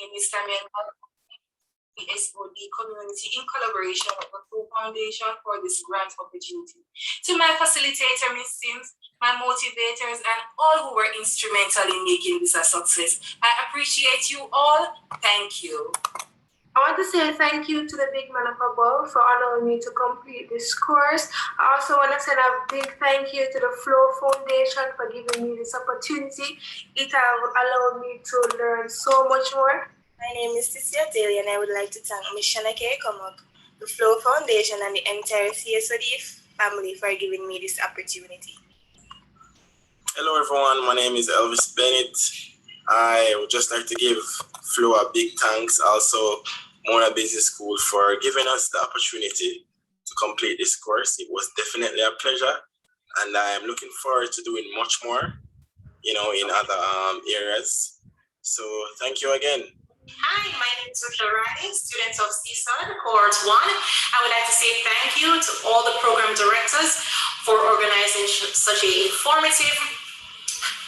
is CSOD community in collaboration with the Flow Foundation for this grant opportunity. To my facilitator, Ms. Sims, my motivators, and all who were instrumental in making this a success, I appreciate you all. Thank you. I want to say thank you to the big man up above for allowing me to complete this course. I also want to send a big thank you to the Flow Foundation for giving me this opportunity. It has allowed me to learn so much more. My name is Cecilia Daly, and I would like to thank Ms. Shanika Davis, the Flow Foundation, and the entire CSOD family for giving me this opportunity. Hello everyone, my name is Elvis Bennett. I would just like to give Flow a big thanks, also Mona Business School, for giving us the opportunity to complete this course. It was definitely a pleasure, and I am looking forward to doing much more, in other areas. So thank you again. Hi, my name is Rachel Riley, student of CSOD, Cohort 1. I would like to say thank you to all the program directors for organizing such an informative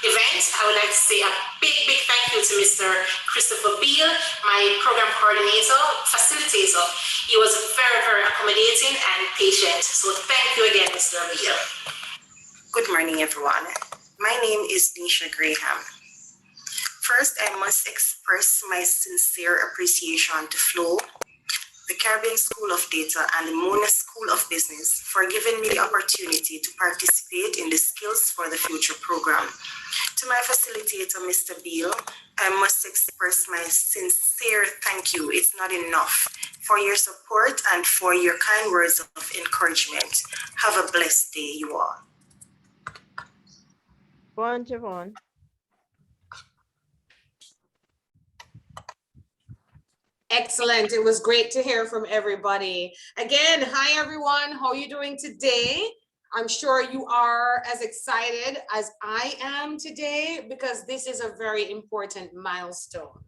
event. I would like to say a big thank you to Mr. Christopher Beal, my program coordinator, facilitator. He was very accommodating and patient. So thank you again, Mr. Beal. Good morning, everyone. My name is Nisha Graham. First, I must express my sincere appreciation to Flow, the Caribbean School of Data, and the Mona School of Business for giving me the opportunity to participate in the Skills for the Future program. To my facilitator, Mr. Beal, I must express my sincere thank you. It's not enough for your support and for your kind words of encouragement. Have a blessed day, you all. Go on, Javon. Excellent. It was great to hear from everybody. Again, hi everyone. How are you doing today? I'm sure you are as excited as I am today because this is a very important milestone.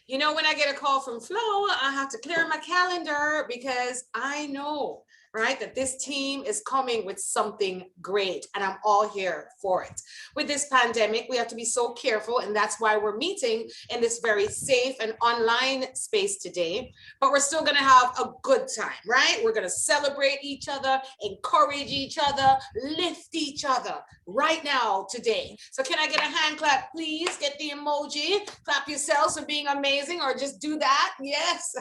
When I get a call from Flow, I have to clear my calendar because I know, right, that this team is coming with something great and I'm all here for it. With this pandemic, we have to be so careful, and that's why we're meeting in this very safe and online space today, but we're still gonna have a good time, right? We're gonna celebrate each other, encourage each other, lift each other right now today. So can I get a hand clap, please? Get the emoji, clap yourselves for being amazing, or just do that. Yes,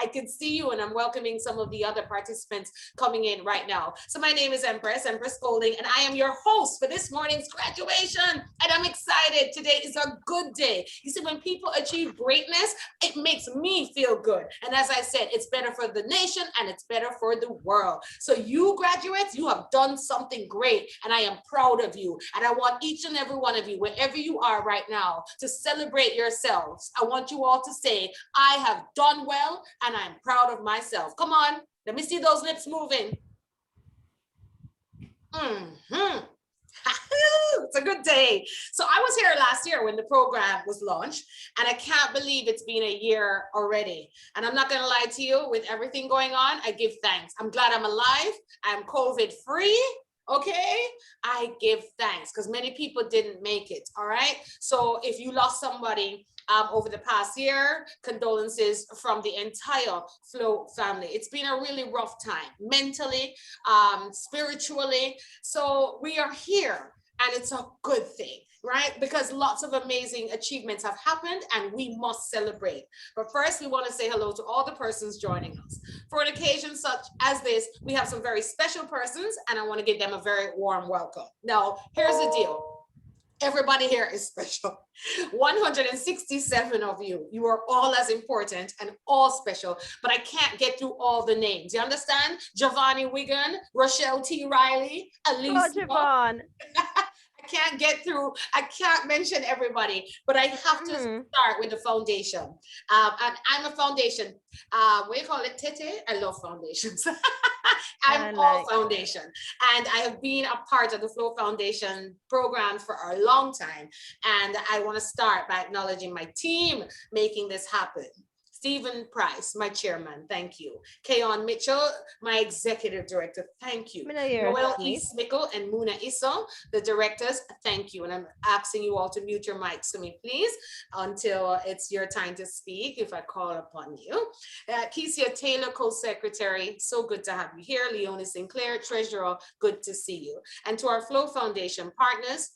I can see you, and I'm welcoming some of the other participants coming in right now. So my name is Empress Golding, and I am your host for this morning's graduation, and I'm excited. Today is a good day. You see, when people achieve greatness, it makes me feel good. And as I said, it's better for the nation and it's better for the world. So you graduates, you have done something great, and I am proud of you. And I want each and every one of you, wherever you are right now, to celebrate yourselves. I want you all to say, I have done well and I'm proud of myself. Come on, let me see those lips moving. It's a good day. So I was here last year when the program was launched, and I can't believe it's been a year already. And I'm not going to lie to you, with everything going on, I give thanks. I'm glad I'm alive. I'm COVID free. Okay, I give thanks because many people didn't make it. All right. So if you lost somebody over the past year, condolences from the entire Flow family. It's been a really rough time, mentally, spiritually. So we are here, and it's a good thing, right? Because lots of amazing achievements have happened and we must celebrate. But first, we want to say hello to all the persons joining us. For an occasion such as this, we have some very special persons, and I want to give them a very warm welcome. Now, here's the deal. Everybody here is special. 167 of you. You are all as important and all special, but I can't get through all the names. You understand? Giovanni Wigan, Rochelle T. Riley, Elise. Javon. I can't mention everybody, but I have to start with the foundation. And I'm a foundation. What do you call it, Tete? I love foundations. I'm all foundation. And I have been a part of the Flow Foundation program for a long time. And I want to start by acknowledging my team making this happen. Stephen Price, my chairman, thank you. Kayon Mitchell, my executive director, thank you. Noel E. Smickle and Muna Iso, the directors, thank you. And I'm asking you all to mute your mics for me, please, until it's your time to speak, if I call upon you. Kesia Taylor, co-secretary, so good to have you here. Leonie Sinclair, treasurer, good to see you. And to our Flow Foundation partners,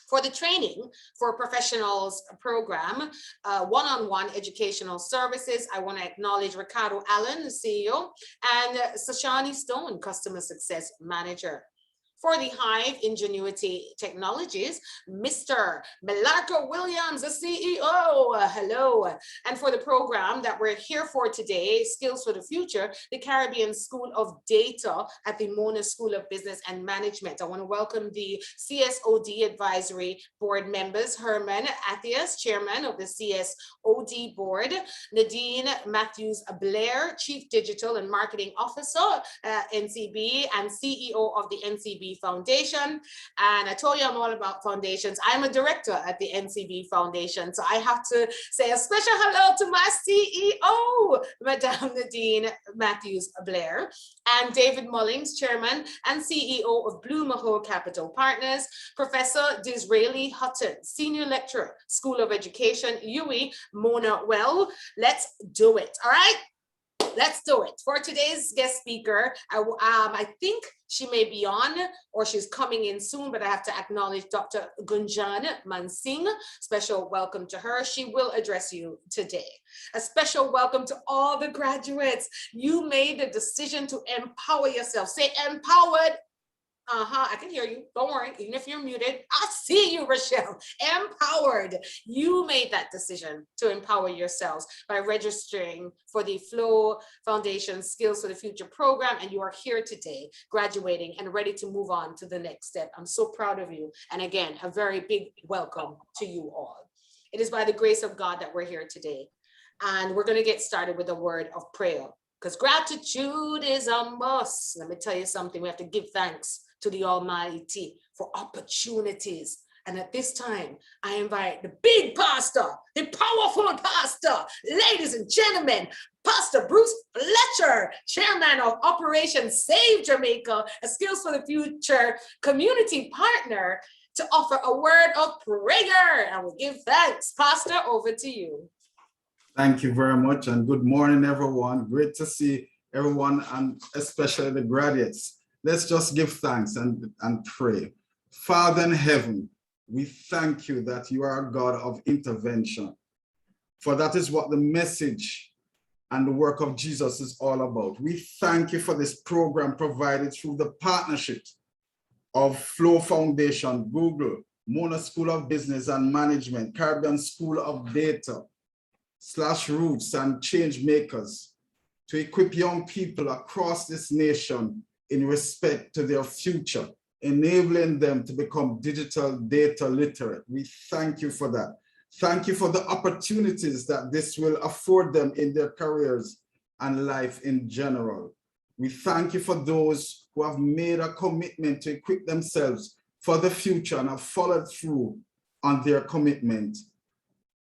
for the training for professionals program, one-on-one educational services, I want to acknowledge Ricardo Allen, the CEO, and Sashani Stone, customer success manager. For the Hive Ingenuity Technologies, Mr. Melarco Williams, the CEO, hello. And for the program that we're here for today, Skills for the Future, the Caribbean School of Data at the Mona School of Business and Management. I want to welcome the CSOD Advisory Board members, Herman Athias, Chairman of the CSOD Board, Nadine Matthews Blair, Chief Digital and Marketing Officer, NCB, and CEO of the NCB Foundation. And I told you I'm all about foundations. I'm a director at the NCB Foundation, so I have to say a special hello to my CEO, Madame Nadine Matthews Blair, and David Mullings, Chairman and CEO of Blue Mahone Capital Partners, Professor Disraeli Hutton, Senior Lecturer, School of Education, UWI, Mona Well. Let's do it, all right? Let's do it. For today's guest speaker, I think she may be on or she's coming in soon, but I have to acknowledge Dr. Gunjan Mansingh. Special welcome to her. She will address you today. A special welcome to all the graduates. You made the decision to empower yourself. Say empowered. I can hear you. Don't worry, even if you're muted. I see you, Rochelle. Empowered. You made that decision to empower yourselves by registering for the Flow Foundation Skills for the Future program, and you are here today, graduating and ready to move on to the next step. I'm so proud of you. And again, a very big welcome to you all. It is by the grace of God that we're here today. And we're going to get started with a word of prayer, because gratitude is a must. Let me tell you something. We have to give thanks to the Almighty for opportunities. And at this time, I invite the big pastor, the powerful pastor, ladies and gentlemen, Pastor Bruce Fletcher, chairman of Operation Save Jamaica, a Skills for the Future community partner, to offer a word of prayer. And we'll give thanks. Pastor, over to you. Thank you very much, and good morning, everyone. Great to see everyone, and especially the graduates. Let's just give thanks and pray. Father in heaven, we thank you that you are a God of intervention, for that is what the message and the work of Jesus is all about. We thank you for this program provided through the partnership of Flow Foundation, Google, Mona School of Business and Management, Caribbean School of Data, /Roots and Change Makers, to equip young people across this nation in respect to their future, enabling them to become digital data literate. We thank you for that. Thank you for the opportunities that this will afford them in their careers and life in general. We thank you for those who have made a commitment to equip themselves for the future and have followed through on their commitment,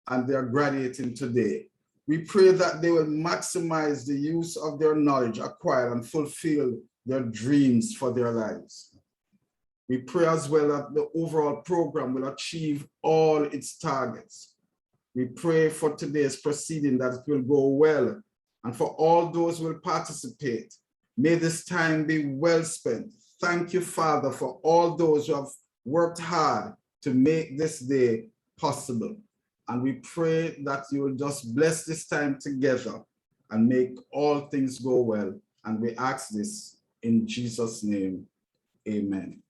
and they are graduating today. We pray that they will maximize the use of their knowledge acquired and fulfill their dreams for their lives. We pray as well that the overall program will achieve all its targets. We pray for today's proceeding that it will go well, and for all those who will participate, may this time be well spent. Thank you, Father, for all those who have worked hard to make this day possible. And we pray that you will just bless this time together and make all things go well. And we ask this in Jesus' name, amen.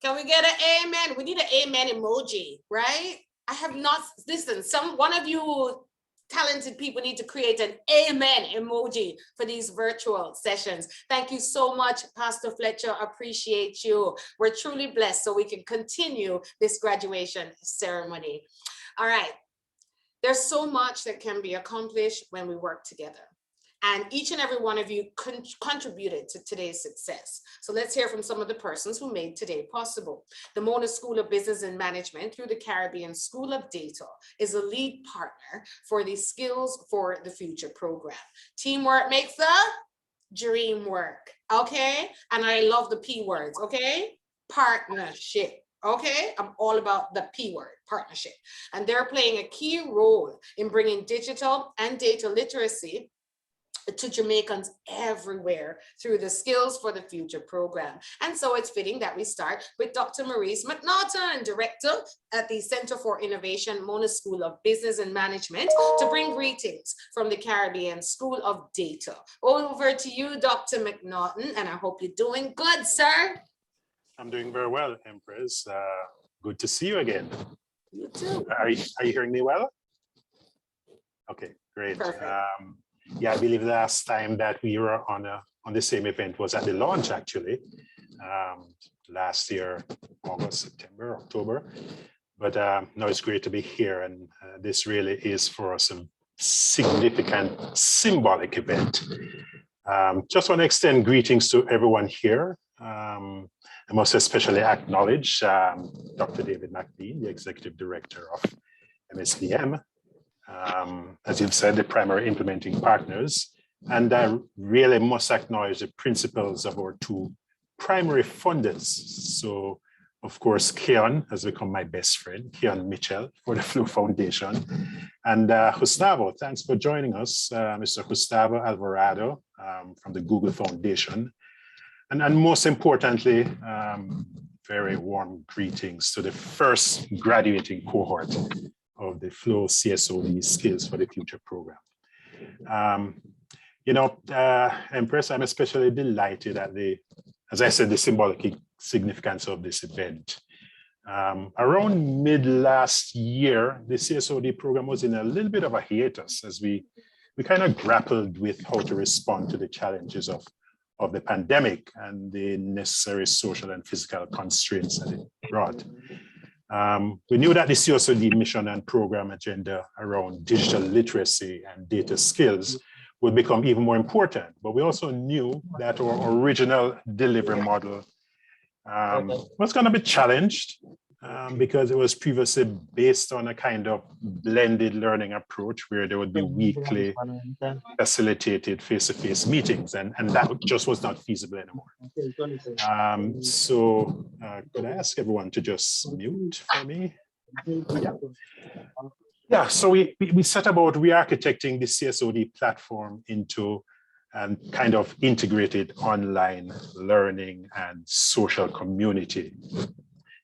Can we get an amen? We need an amen emoji, right? I have not, listen, one of you talented people need to create an amen emoji for these virtual sessions. Thank you so much, Pastor Fletcher. Appreciate you. We're truly blessed so we can continue this graduation ceremony. All right. There's so much that can be accomplished when we work together. And each and every one of you contributed to today's success. So let's hear from some of the persons who made today possible. The Mona School of Business and Management through the Caribbean School of Data is a lead partner for the Skills for the Future program. Teamwork makes the dream work, okay? And I love the P words, okay? Partnership, okay? I'm all about the P word, partnership. And they're playing a key role in bringing digital and data literacy to Jamaicans everywhere through the Skills for the Future program. And so it's fitting that we start with Dr. Maurice McNaughton, Director at the Center for Innovation, Mona School of Business and Management, to bring greetings from the Caribbean School of Data. Over to you, Dr. McNaughton, and I hope you're doing good, sir. I'm doing very well, Empress. Good to see you again. You too. Are you hearing me well? Okay, great. Perfect. Yeah, I believe the last time that we were on the same event was at the launch, actually, last year, August, September, October. But no, it's great to be here, and this really is for us a significant, symbolic event. Just want to extend greetings to everyone here. I must especially acknowledge Dr. David Mcpheen, the Executive Director of MSBM. As you've said, the primary implementing partners, and I really must acknowledge the principals of our two primary funders. So, of course, Keon has become my best friend, Keon Mitchell for the Flow Foundation, and Gustavo, thanks for joining us, Mr. Gustavo Alvarado from the Google Foundation, and most importantly, very warm greetings to the first graduating cohort of the Flow CSOD Skills for the Future program. Empress, I'm especially delighted at as I said, the symbolic significance of this event. Around mid last year, the CSOD program was in a little bit of a hiatus as we kind of grappled with how to respond to the challenges of the pandemic and the necessary social and physical constraints that it brought. We knew that the CSOD mission and program agenda around digital literacy and data skills would become even more important, but we also knew that our original delivery model was going to be challenged because it was previously based on a kind of blended learning approach where there would be weekly facilitated face-to-face meetings, and that just was not feasible anymore. Could I ask everyone to just mute for me? Yeah, so we set about re-architecting the CSOD platform into a kind of integrated online learning and social community.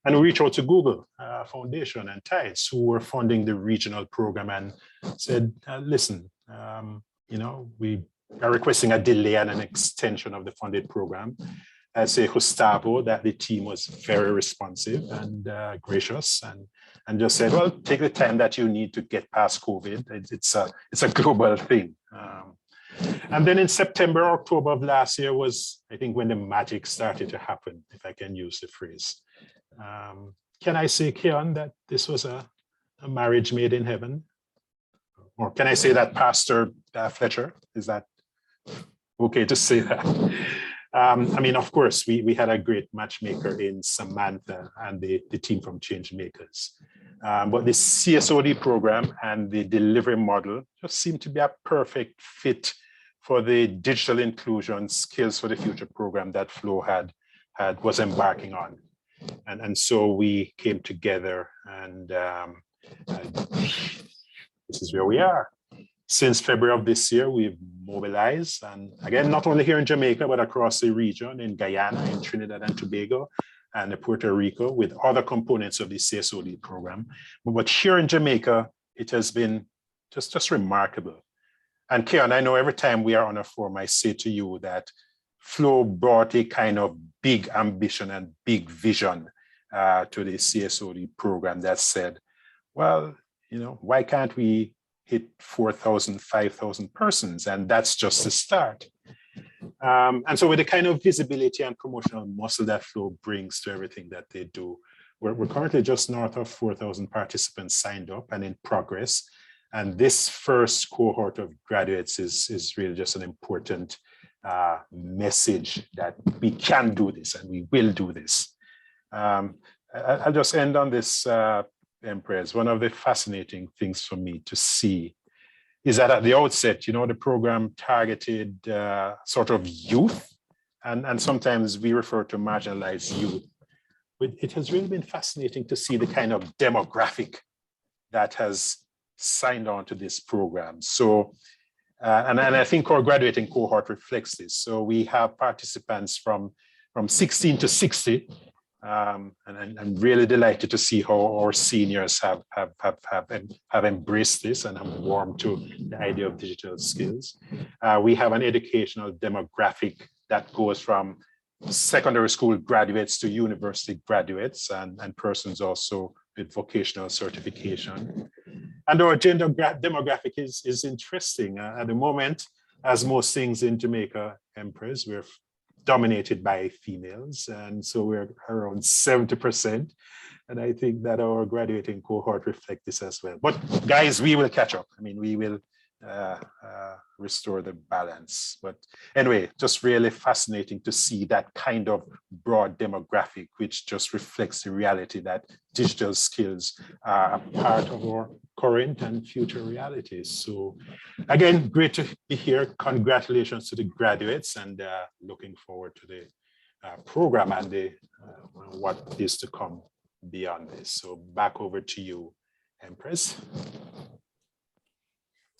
And we reached out to Google Foundation and TIDES, who were funding the regional program, and said, listen, we are requesting a delay and an extension of the funded program. I say Gustavo that the team was very responsive and gracious, and just said, well, take the time that you need to get past COVID. It's a global thing. And then in September, October of last year was, I think, when the magic started to happen, if I can use the phrase. Can I say, Keon, that this was a marriage made in heaven? Or can I say that, Pastor Fletcher? Is that okay to say that? I mean, of course, we had a great matchmaker in Samantha and the team from Changemakers. But the CSOD program and the delivery model just seemed to be a perfect fit for the digital inclusion Skills for the Future program that Flow was embarking on. And so we came together, and this is where we are. Since February of this year, we've mobilized, and again, not only here in Jamaica, but across the region, in Guyana, in Trinidad and Tobago, and Puerto Rico, with other components of the CSOD program. But here in Jamaica, it has been just remarkable. And Keon, I know every time we are on a forum, I say to you that Flow brought a kind of big ambition and big vision to the CSOD program that said, well, why can't we hit 4,000, 5,000 persons? And that's just the start. And so with the kind of visibility and promotional muscle that Flow brings to everything that they do, we're currently just north of 4,000 participants signed up and in progress. And this first cohort of graduates is really just an important message that we can do this and we will do this. I'll just end on this, Empress. One of the fascinating things for me to see is that at the outset, you know, the program targeted sort of youth, and sometimes we refer to marginalized youth. But it has really been fascinating to see the kind of demographic that has signed on to this program. So, and I think our graduating cohort reflects this. So we have participants from 16 to 60, and I'm really delighted to see how our seniors have embraced this and have warmed to the idea of digital skills. We have an educational demographic that goes from secondary school graduates to university graduates and persons also with vocational certification. And our gender demographic is interesting. At the moment, as most things in Jamaica, Empress, we're dominated by females. And so we're around 70%. And I think that our graduating cohort reflect this as well. But guys, we will catch up. I mean, we will restore the balance. But anyway, just really fascinating to see that kind of broad demographic, which just reflects the reality that digital skills are a part of our current and future realities. So again, great to be here. Congratulations to the graduates, and looking forward to the program and the what is to come beyond this. So back over to you, Empress.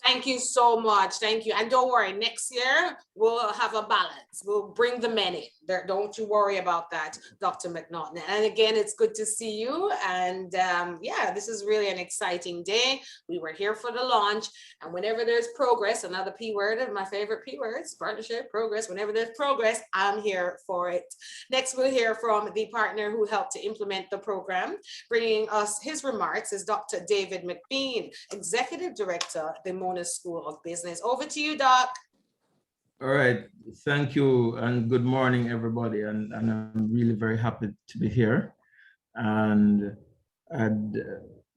Thank you so much. Thank you. And don't worry, next year we'll have a balance. We'll bring the men in. Don't you worry about that, Dr. McNaughton. And again, it's good to see you. And yeah, this is really an exciting day. We were here for the launch. And whenever there's progress, another P word, my favorite P words, partnership, progress. Whenever there's progress, I'm here for it. Next, we'll hear from the partner who helped to implement the program. Bringing us his remarks is Dr. David Mcpheen, Executive Director, the Mona School of Business. Over to you, Doc. All right, thank you, and good morning, everybody. And I'm really very happy to be here. And I'd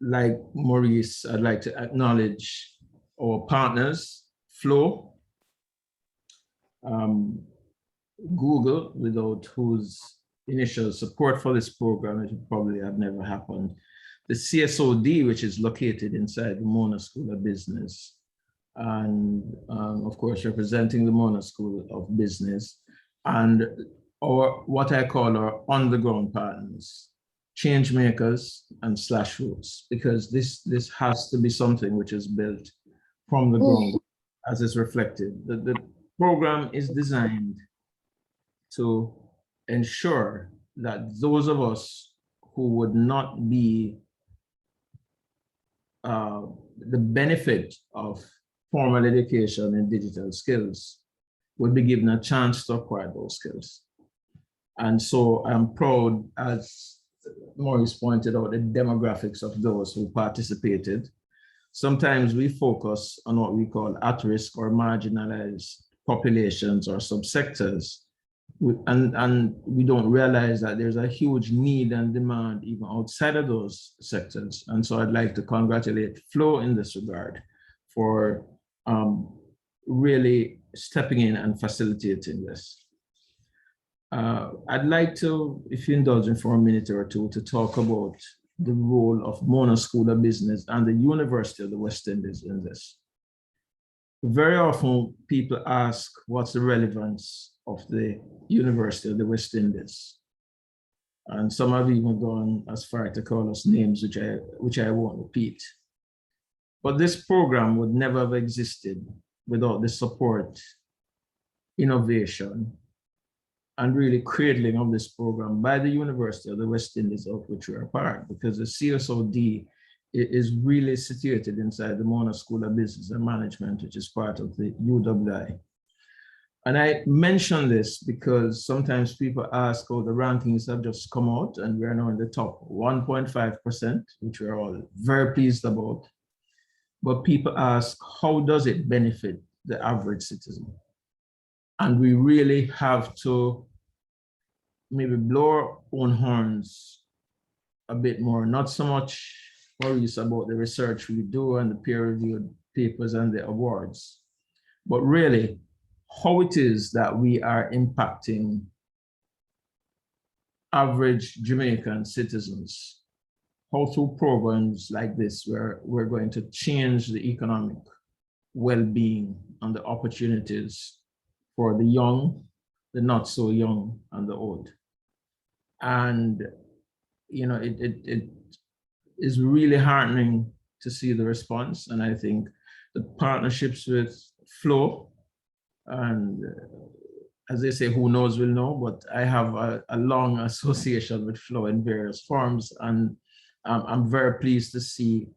like Maurice, I'd like to acknowledge our partners, Flow, Google, without whose initial support for this program, it would probably have never happened. The CSOD, which is located inside the Mona School of Business, and of course, representing the Mona School of Business, and our, what I call our on-the-ground partners, change makers and slash roots, because this has to be something which is built from the ground, as is reflected. The program is designed to ensure that those of us who would not be the benefit of formal education in digital skills would be given a chance to acquire those skills. And so I'm proud, as Maurice pointed out, the demographics of those who participated. Sometimes we focus on what we call at-risk or marginalized populations or subsectors, and we don't realize that there's a huge need and demand even outside of those sectors. And so I'd like to congratulate Flo in this regard for really stepping in and facilitating this. I'd like to, if you indulge me for a minute or two, to talk about the role of Mona School of Business and the University of the West Indies in this. Very often people ask, what's the relevance of the University of the West Indies? And some have even gone as far to call us names, which I won't repeat. But this program would never have existed without the support, innovation, and really cradling of this program by the University of the West Indies, of which we are part, because the CSOD is really situated inside the Mona School of Business and Management, which is part of the UWI. And I mention this because sometimes people ask, oh, the rankings have just come out and we're now in the top 1.5%, which we're all very pleased about. But people ask, how does it benefit the average citizen? And we really have to maybe blow our own horns a bit more, not so much Maurice, about the research we do and the peer-reviewed papers and the awards, but really how it is that we are impacting average Jamaican citizens, how through programs like this, where we're going to change the economic well-being and the opportunities for the young, the not so young, and the old. And you know, it is really heartening to see the response. And I think the partnerships with Flow, and as they say, who knows will know, but I have a long association with Flow in various forms. And I'm very pleased to see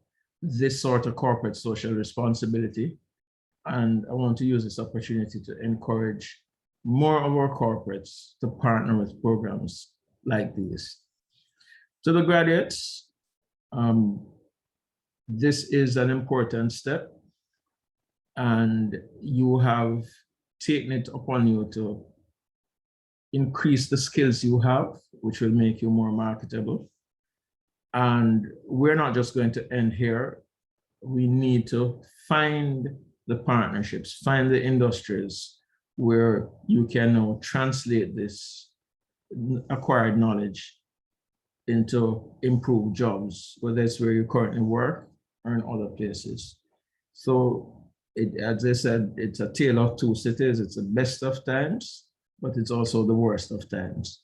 this sort of corporate social responsibility. And I want to use this opportunity to encourage more of our corporates to partner with programs like these. To the graduates, this is an important step, and you have taken it upon you to increase the skills you have, which will make you more marketable. And we're not just going to end here. We need to find the partnerships, find the industries where you can now translate this acquired knowledge into improved jobs, whether it's where you currently work or in other places. So as I said, it's a tale of two cities. It's the best of times, but it's also the worst of times.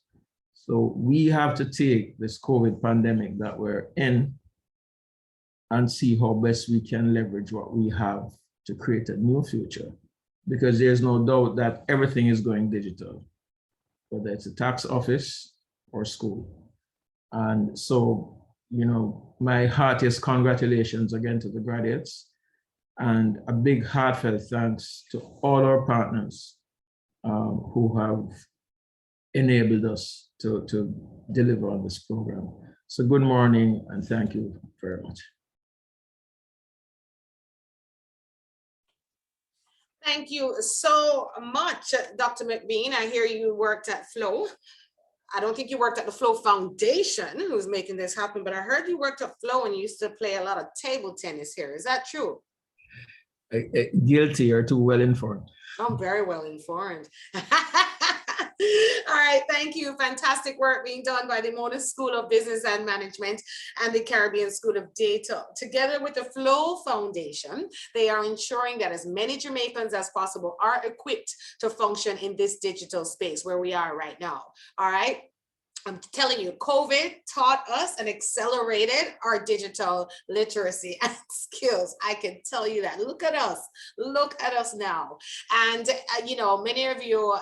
So we have to take this COVID pandemic that we're in and see how best we can leverage what we have to create a new future. Because there's no doubt that everything is going digital, whether it's a tax office or school. And so, you know, my heartiest congratulations again to the graduates, and a big heartfelt thanks to all our partners who have enabled us to deliver on this program. So good morning and thank you very much. Thank you so much, Dr. Mcpheen. I hear you worked at Flow. I don't think you worked at the Flow Foundation, who's making this happen, but I heard you worked at Flow and you used to play a lot of table tennis here. Is that true? Guilty or too well informed. I'm very well informed. All right, thank you. Fantastic work being done by the Mona School of Business and Management and the Caribbean School of Data. Together with the Flow Foundation, they are ensuring that as many Jamaicans as possible are equipped to function in this digital space where we are right now. All right. I'm telling you, COVID taught us and accelerated our digital literacy and skills. I can tell you that. Look at us now. And, you know, many of you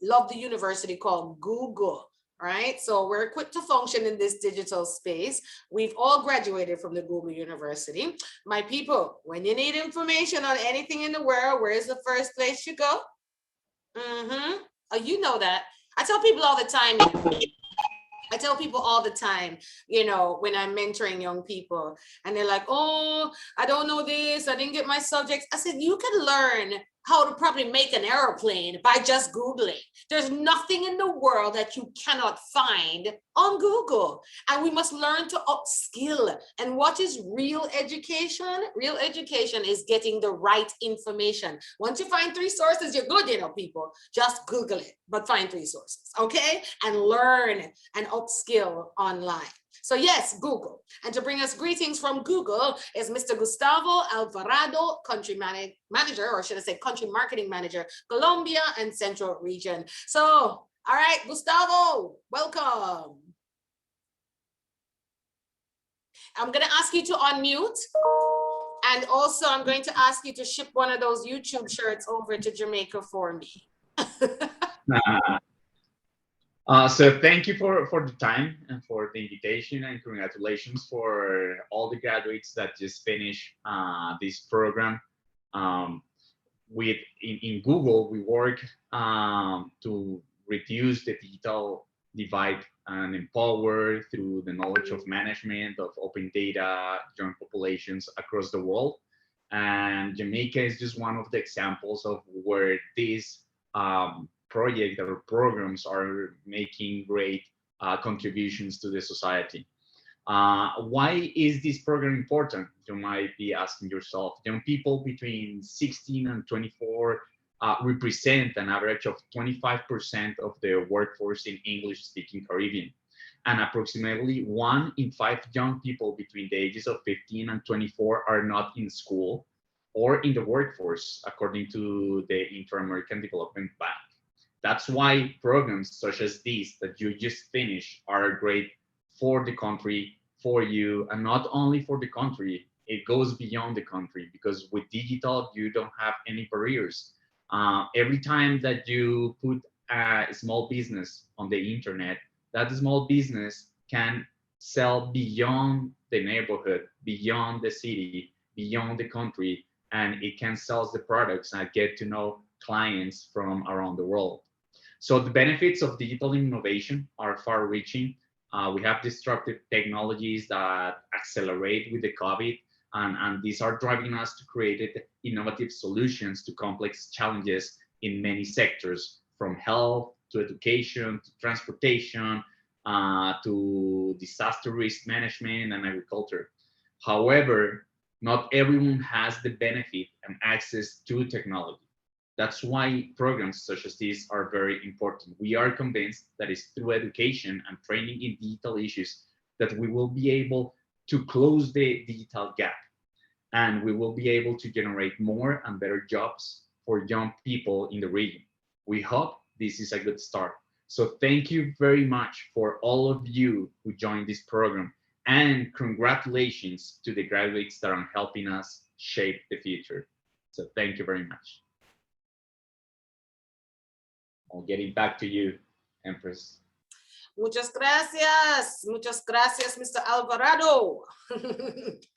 love the university called Google, right? So we're equipped to function in this digital space. We've all graduated from the Google University. My people, when you need information on anything in the world, where is the first place you go? Oh, you know that. I tell people all the time, you know, when I'm mentoring young people and they're like, oh, I don't know this, I didn't get my subjects. I said, you can learn how to probably make an airplane by just Googling. There's nothing in the world that you cannot find on Google. And we must learn to upskill. And what is real education? Real education is getting the right information. Once you find 3 sources, you're good, you know, people. Just Google it, but find 3 sources, okay? And learn and upskill online. So yes, Google. And to bring us greetings from Google is Mr. Gustavo Alvarado, country manager, or should I say country marketing manager, Colombia and Central Region. So, all right, Gustavo, welcome. I'm going to ask you to unmute. And also I'm going to ask you to ship one of those YouTube shirts over to Jamaica for me. So thank you for the time and for the invitation, and congratulations for all the graduates that just finished this program. In Google, we work to reduce the digital divide and empower through the knowledge of management of open data, young populations across the world. And Jamaica is just one of the examples of where these projects or programs are making great contributions to the society. Why is this program important? You might be asking yourself. Young people between 16 and 24 represent an average of 25% of the workforce in English-speaking Caribbean. And approximately 1 in 5 young people between the ages of 15 and 24 are not in school or in the workforce, according to the Inter-American Development Bank. That's why programs such as these that you just finished are great for the country, for you, and not only for the country, it goes beyond the country, because with digital, you don't have any barriers. Every time that you put a small business on the internet, that small business can sell beyond the neighborhood, beyond the city, beyond the country, and it can sell the products and get to know clients from around the world. So the benefits of digital innovation are far-reaching. We have disruptive technologies that accelerate with the COVID, and these are driving us to create innovative solutions to complex challenges in many sectors, from health to education to transportation to disaster risk management and agriculture. However, not everyone has the benefit and access to technology. That's why programs such as these are very important. We are convinced that it's through education and training in digital issues that we will be able to close the digital gap, and we will be able to generate more and better jobs for young people in the region. We hope this is a good start. So thank you very much for all of you who joined this program, and congratulations to the graduates that are helping us shape the future. So thank you very much. I'll get it back to you, Empress. Muchas gracias, Mr. Alvarado.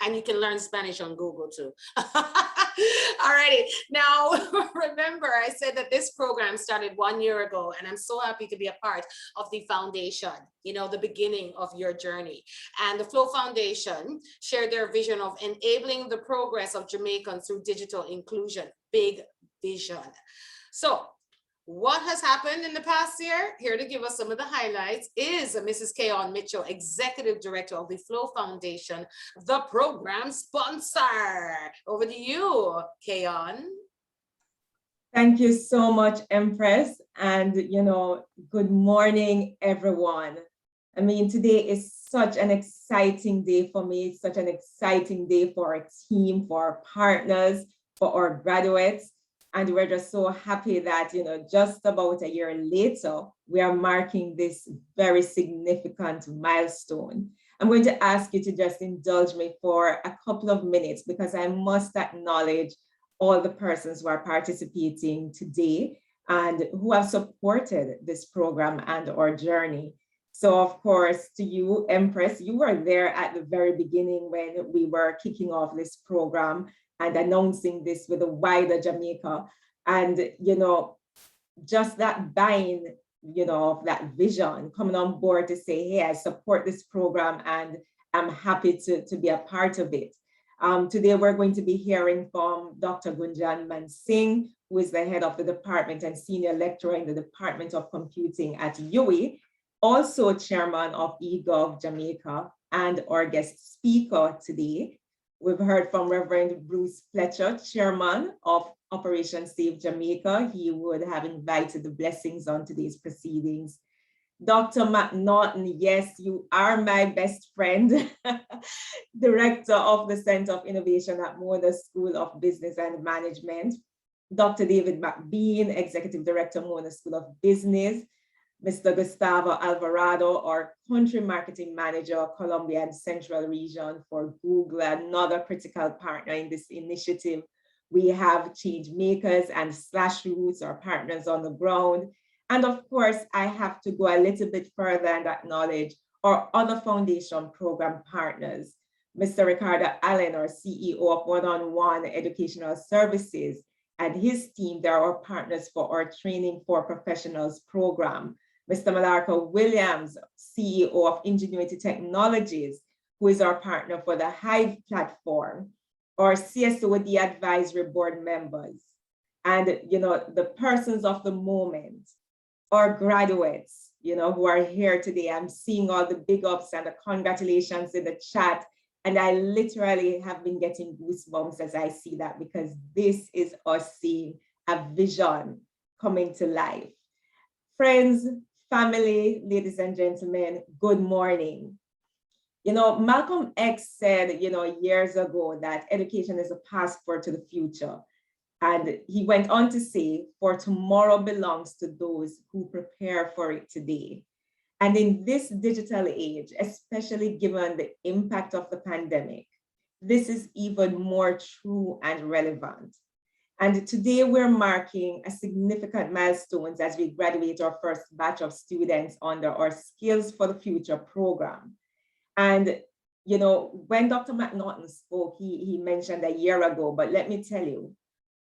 And you can learn Spanish on Google too. Alrighty, now remember I said that this program started 1 year ago, and I'm so happy to be a part of the foundation, you know, the beginning of your journey. And the Flow Foundation shared their vision of enabling the progress of Jamaicans through digital inclusion. Big vision. So what has happened in the past year? Here to give us some of the highlights is Mrs. Keon Mitchell, Executive Director of the Flow Foundation, the program sponsor. Over to you, Keon. Thank you so much, Empress. And, you know, good morning, everyone. I mean, today is such an exciting day for me. It's such an exciting day for our team, for our partners, for our graduates. And we're just so happy that, you know, just about a year later, we are marking this very significant milestone. I'm going to ask you to just indulge me for a couple of minutes, because I must acknowledge all the persons who are participating today and who have supported this program and our journey. So of course, to you, Empress, you were there at the very beginning when we were kicking off this program and announcing this with a wider Jamaica. And, you know, just that buying, you know, of that vision, coming on board to say, hey, I support this program and I'm happy to be a part of it. Today, we're going to be hearing from Dr. Gunjan Mansingh, who is the head of the department and senior lecturer in the Department of Computing at UWI, also chairman of eGov Jamaica, and our guest speaker today. We've heard from Reverend Bruce Fletcher, chairman of Operation Save Jamaica. He would have invited the blessings on today's proceedings. Dr. McNaughton, yes, you are my best friend, director of the Center of Innovation at Mona School of Business and Management. Dr. David Mcpheen, executive director, Mona School of Business. Mr. Gustavo Alvarado, our country marketing manager, Colombia and Central Region for Google, another critical partner in this initiative. We have Change Makers and Roots, our partners on the ground. And of course, I have to go a little bit further and acknowledge our other foundation program partners. Mr. Ricardo Allen, our CEO of One-on-One Educational Services, and his team, they're our partners for our Training for Professionals program. Mr. Malarco Williams, CEO of Ingenuity Technologies, who is our partner for the Hive platform, our CSOD advisory board members, and, you know, the persons of the moment, our graduates, who are here today. I'm seeing all the big ups and the congratulations in the chat. And I literally have been getting goosebumps as I see that, because this is us seeing a vision coming to life. Friends, family, ladies and gentlemen, good morning. Malcolm X said, years ago that education is a passport to the future. And he went on to say, for tomorrow belongs to those who prepare for it today. And in this digital age, especially given the impact of the pandemic, this is even more true and relevant. And today we're marking a significant milestone as we graduate our first batch of students under our Skills for the Future program. And, when Dr. McNaughton spoke, he mentioned a year ago, but let me tell you,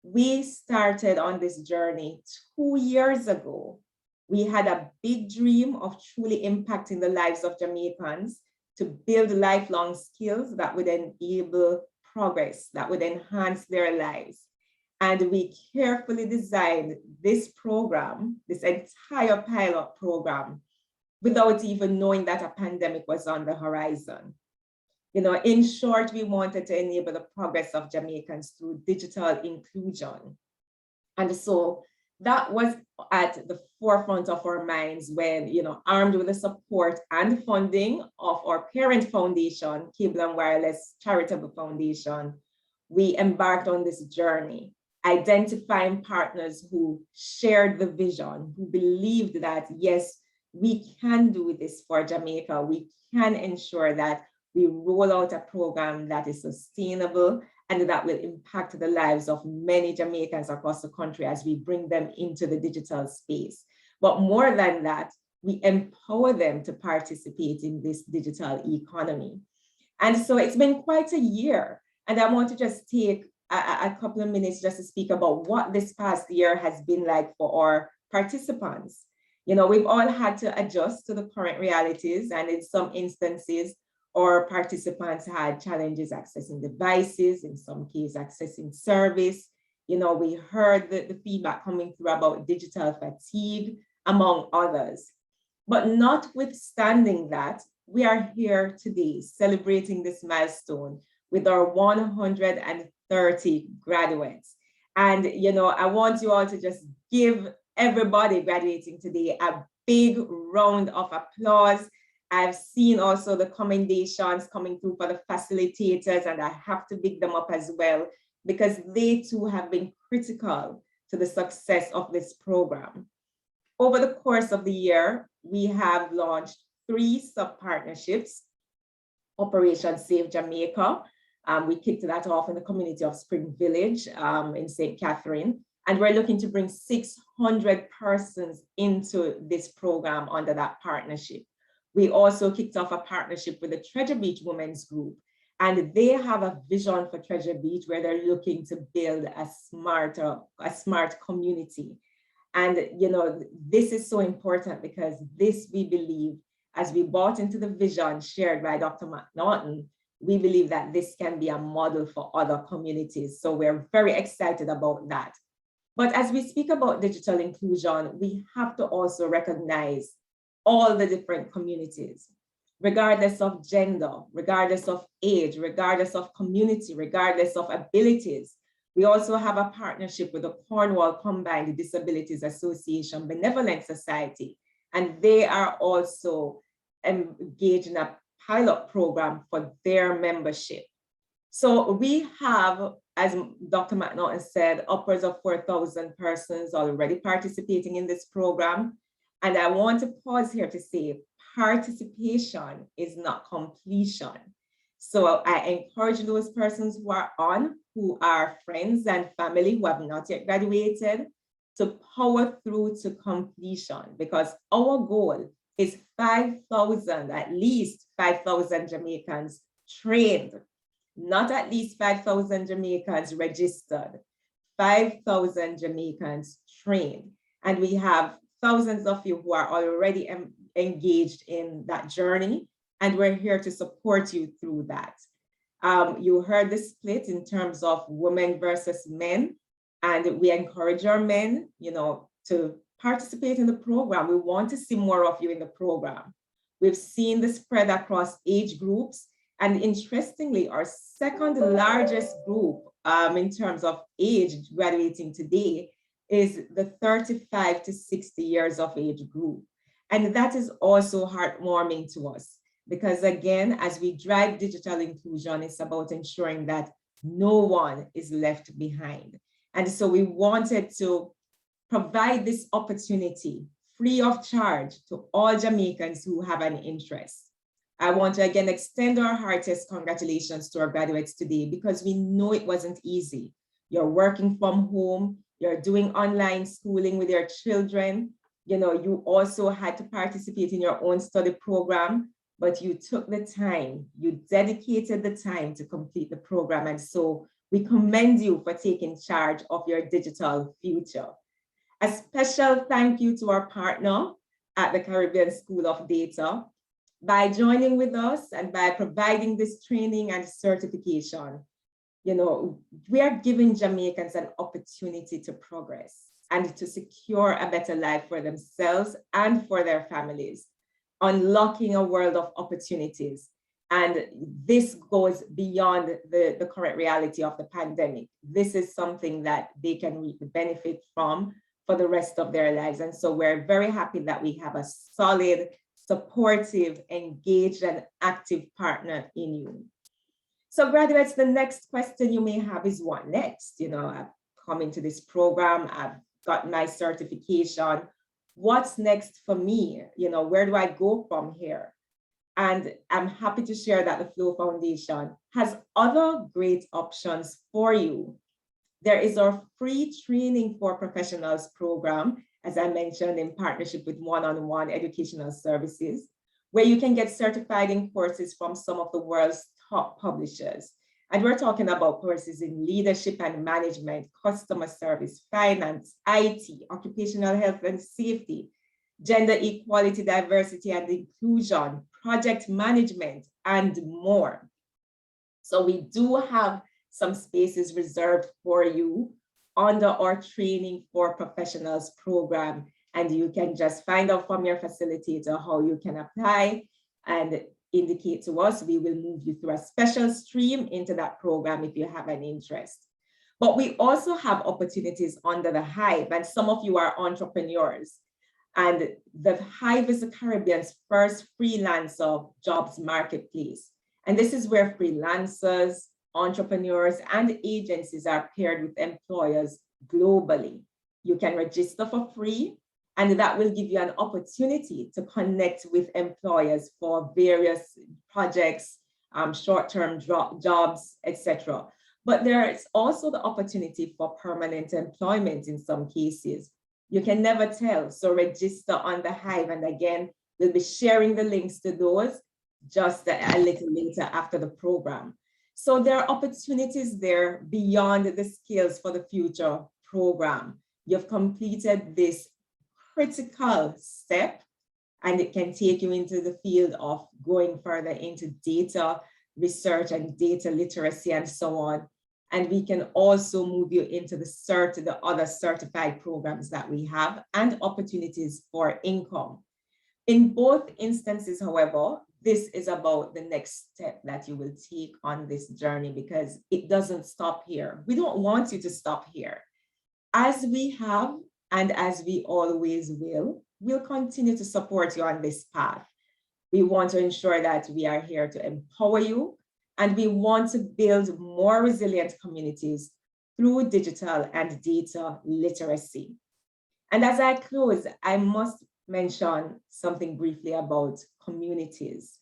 we started on this journey 2 years ago. We had a big dream of truly impacting the lives of Jamaicans to build lifelong skills that would enable progress, that would enhance their lives. And we carefully designed this program, this entire pilot program, without even knowing that a pandemic was on the horizon. In short, we wanted to enable the progress of Jamaicans through digital inclusion. And so that was at the forefront of our minds when, armed with the support and funding of our parent foundation, Cable and Wireless Charitable Foundation, we embarked on this journey, identifying partners who shared the vision, who believed that, yes, we can do this for Jamaica. We can ensure that we roll out a program that is sustainable and that will impact the lives of many Jamaicans across the country as we bring them into the digital space. But more than that, we empower them to participate in this digital economy. And so it's been quite a year. And I want to just take a couple of minutes just to speak about what this past year has been like for our participants. We've all had to adjust to the current realities, and in some instances, our participants had challenges accessing devices, in some cases accessing service. We heard the feedback coming through about digital fatigue, among others. But notwithstanding that, we are here today celebrating this milestone with our 130 graduates. And, I want you all to just give everybody graduating today a big round of applause. I've seen also the commendations coming through for the facilitators, and I have to big them up as well, because they too have been critical to the success of this program. Over the course of the year, we have launched 3 sub-partnerships. Operation Save Jamaica. We kicked that off in the community of Spring Village in St. Catherine. And we're looking to bring 600 persons into this program under that partnership. We also kicked off a partnership with the Treasure Beach Women's Group, and they have a vision for Treasure Beach where they're looking to build a smart community. And, this is so important because this, we believe, as we bought into the vision shared by Dr. McNaughton, we believe that this can be a model for other communities. So we're very excited about that. But as we speak about digital inclusion, we have to also recognize all the different communities, regardless of gender, regardless of age, regardless of community, regardless of abilities. We also have a partnership with the Cornwall Combined Disabilities Association Benevolent Society, and they are also engaged in a pilot program for their membership. So we have, as Dr. McNaughton said, upwards of 4,000 persons already participating in this program. And I want to pause here to say participation is not completion. So I encourage those persons who are on, who are friends and family who have not yet graduated, to power through to completion, because our goal is 5,000, at least 5,000 Jamaicans trained, not at least 5,000 Jamaicans registered, 5,000 Jamaicans trained. And we have thousands of you who are already engaged in that journey, and we're here to support you through that. You heard the split in terms of women versus men, and we encourage our men, to participate in the program. We want to see more of you in the program. We've seen the spread across age groups, and interestingly, our second largest group in terms of age graduating today is the 35 to 60 years of age group. And that is also heartwarming to us, because again, as we drive digital inclusion, it's about ensuring that no one is left behind. And so we wanted to provide this opportunity free of charge to all Jamaicans who have an interest. I want to again extend our heartiest congratulations to our graduates today, because we know it wasn't easy. You're working from home, you're doing online schooling with your children. You know, you also had to participate in your own study program, but you took the time, you dedicated the time to complete the program. And so we commend you for taking charge of your digital future. A special thank you to our partner at the Caribbean School of Data. By joining with us and by providing this training and certification, you know, we are giving Jamaicans an opportunity to progress and to secure a better life for themselves and for their families, unlocking a world of opportunities. And this goes beyond the current reality of the pandemic. This is something that they can reap the benefit from for the rest of their lives. And so we're very happy that we have a solid, supportive, engaged, and active partner in you. So graduates, the next question you may have is what next? You know, I've come into this program, I've got my certification. What's next for me? You know, where do I go from here? And I'm happy to share that the Flow Foundation has other great options for you. There is our free training for professionals program, as I mentioned, in partnership with One-on-One Educational Services, where you can get certified in courses from some of the world's top publishers. And we're talking about courses in leadership and management, customer service, finance, IT, occupational health and safety, gender equality, diversity and inclusion, project management, and more. So we do have some spaces reserved for you under our training for professionals program. And you can just find out from your facilitator how you can apply and indicate to us. We will move you through a special stream into that program if you have an interest. But we also have opportunities under the Hive, and some of you are entrepreneurs. And the Hive is the Caribbean's first freelancer jobs marketplace. And this is where freelancers, entrepreneurs, and agencies are paired with employers globally. You can register for free, and that will give you an opportunity to connect with employers for various projects, short-term jobs, etc. But there is also the opportunity for permanent employment in some cases. You can never tell, so register on the Hive, and again, we'll be sharing the links to those just a little later after the program. So there are opportunities there beyond the Skills for the Future program. You've completed this critical step, and it can take you into the field of going further into data research and data literacy and so on. And we can also move you into the other certified programs that we have and opportunities for income. In both instances, however, this is about the next step that you will take on this journey, because it doesn't stop here. We don't want you to stop here. As we have, and as we always will, we'll continue to support you on this path. We want to ensure that we are here to empower you, and we want to build more resilient communities through digital and data literacy. And as I close, I must mention something briefly about communities,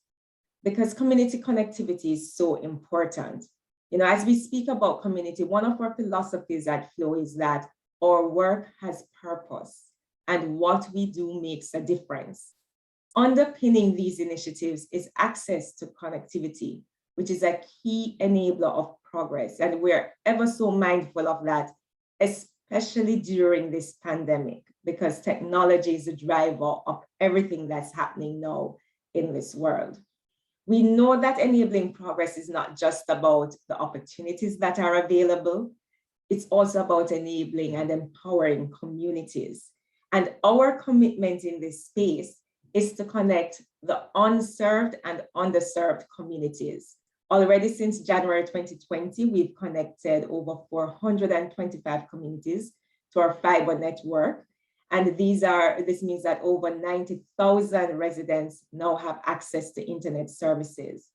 because community connectivity is so important. You know, as we speak about community, one of our philosophies at Flow is that our work has purpose and what we do makes a difference. Underpinning these initiatives is access to connectivity, which is a key enabler of progress. And we're ever so mindful of that, especially during this pandemic, because technology is the driver of everything that's happening now in this world. We know that enabling progress is not just about the opportunities that are available, it's also about enabling and empowering communities. And our commitment in this space is to connect the unserved and underserved communities. Already since January 2020, we've connected over 425 communities to our fiber network. And this means that over 90,000 residents now have access to internet services.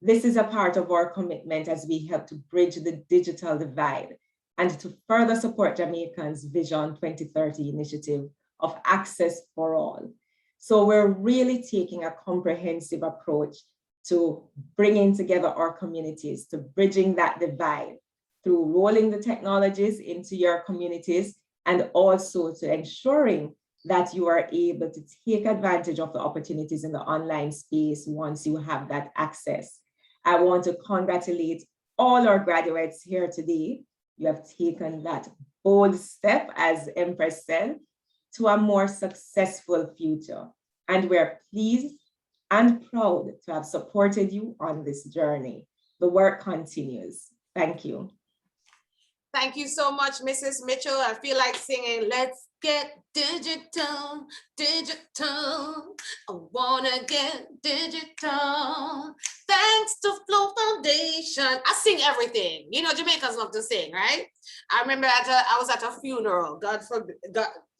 This is a part of our commitment as we help to bridge the digital divide and to further support Jamaicans' Vision 2030 initiative of access for all. So we're really taking a comprehensive approach to bringing together our communities, to bridging that divide through rolling the technologies into your communities, and also to ensuring that you are able to take advantage of the opportunities in the online space once you have that access. I want to congratulate all our graduates here today. You have taken that bold step, as Empress said, to a more successful future. And we're pleased and proud to have supported you on this journey. The work continues. Thank you. Thank you so much, Mrs. Mitchell. I feel like singing, let's get digital, digital. I wanna get digital. Thanks to Flow Foundation. I sing everything. You know, Jamaicans love to sing, right? I remember I was at a funeral. God forbid,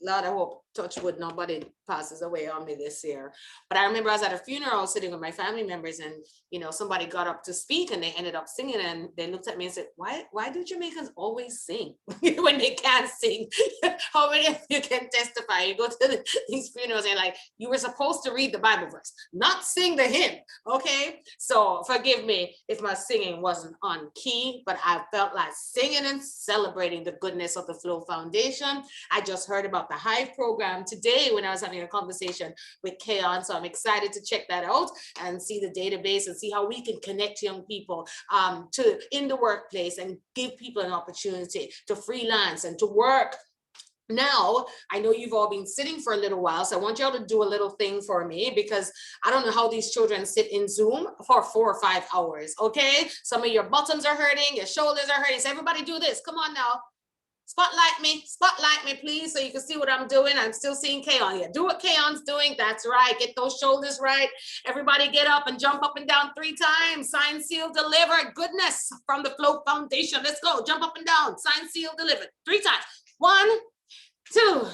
Lord, I hope, touch wood, nobody passes away on me this year. But I remember I was at a funeral sitting with my family members, and you know, somebody got up to speak and they ended up singing, and they looked at me and said, why do Jamaicans always sing when they can't sing? How many of you can testify? You go to these funerals and like, you were supposed to read the Bible verse, not sing the hymn, okay? So forgive me if my singing wasn't on key, but I felt like singing and celebrating the goodness of the Flow Foundation. I just heard about the Hive program today when I was having a conversation with Kayon, so I'm excited to check that out and see the database and see how we can connect young people in the workplace and give people an opportunity to freelance and to work. Now, I know you've all been sitting for a little while, so I want y'all to do a little thing for me, because I don't know how these children sit in Zoom for 4 or 5 hours, okay? Some of your bottoms are hurting, your shoulders are hurting, so everybody do this, come on now. Spotlight me, please, so you can see what I'm doing. I'm still seeing Kayon here. Do what Kayon's doing, that's right, get those shoulders right. Everybody get up and jump up and down 3 times. Sign, seal, deliver, goodness from the Flow Foundation. Let's go, jump up and down, sign, seal, deliver, 3 times. 1, 2,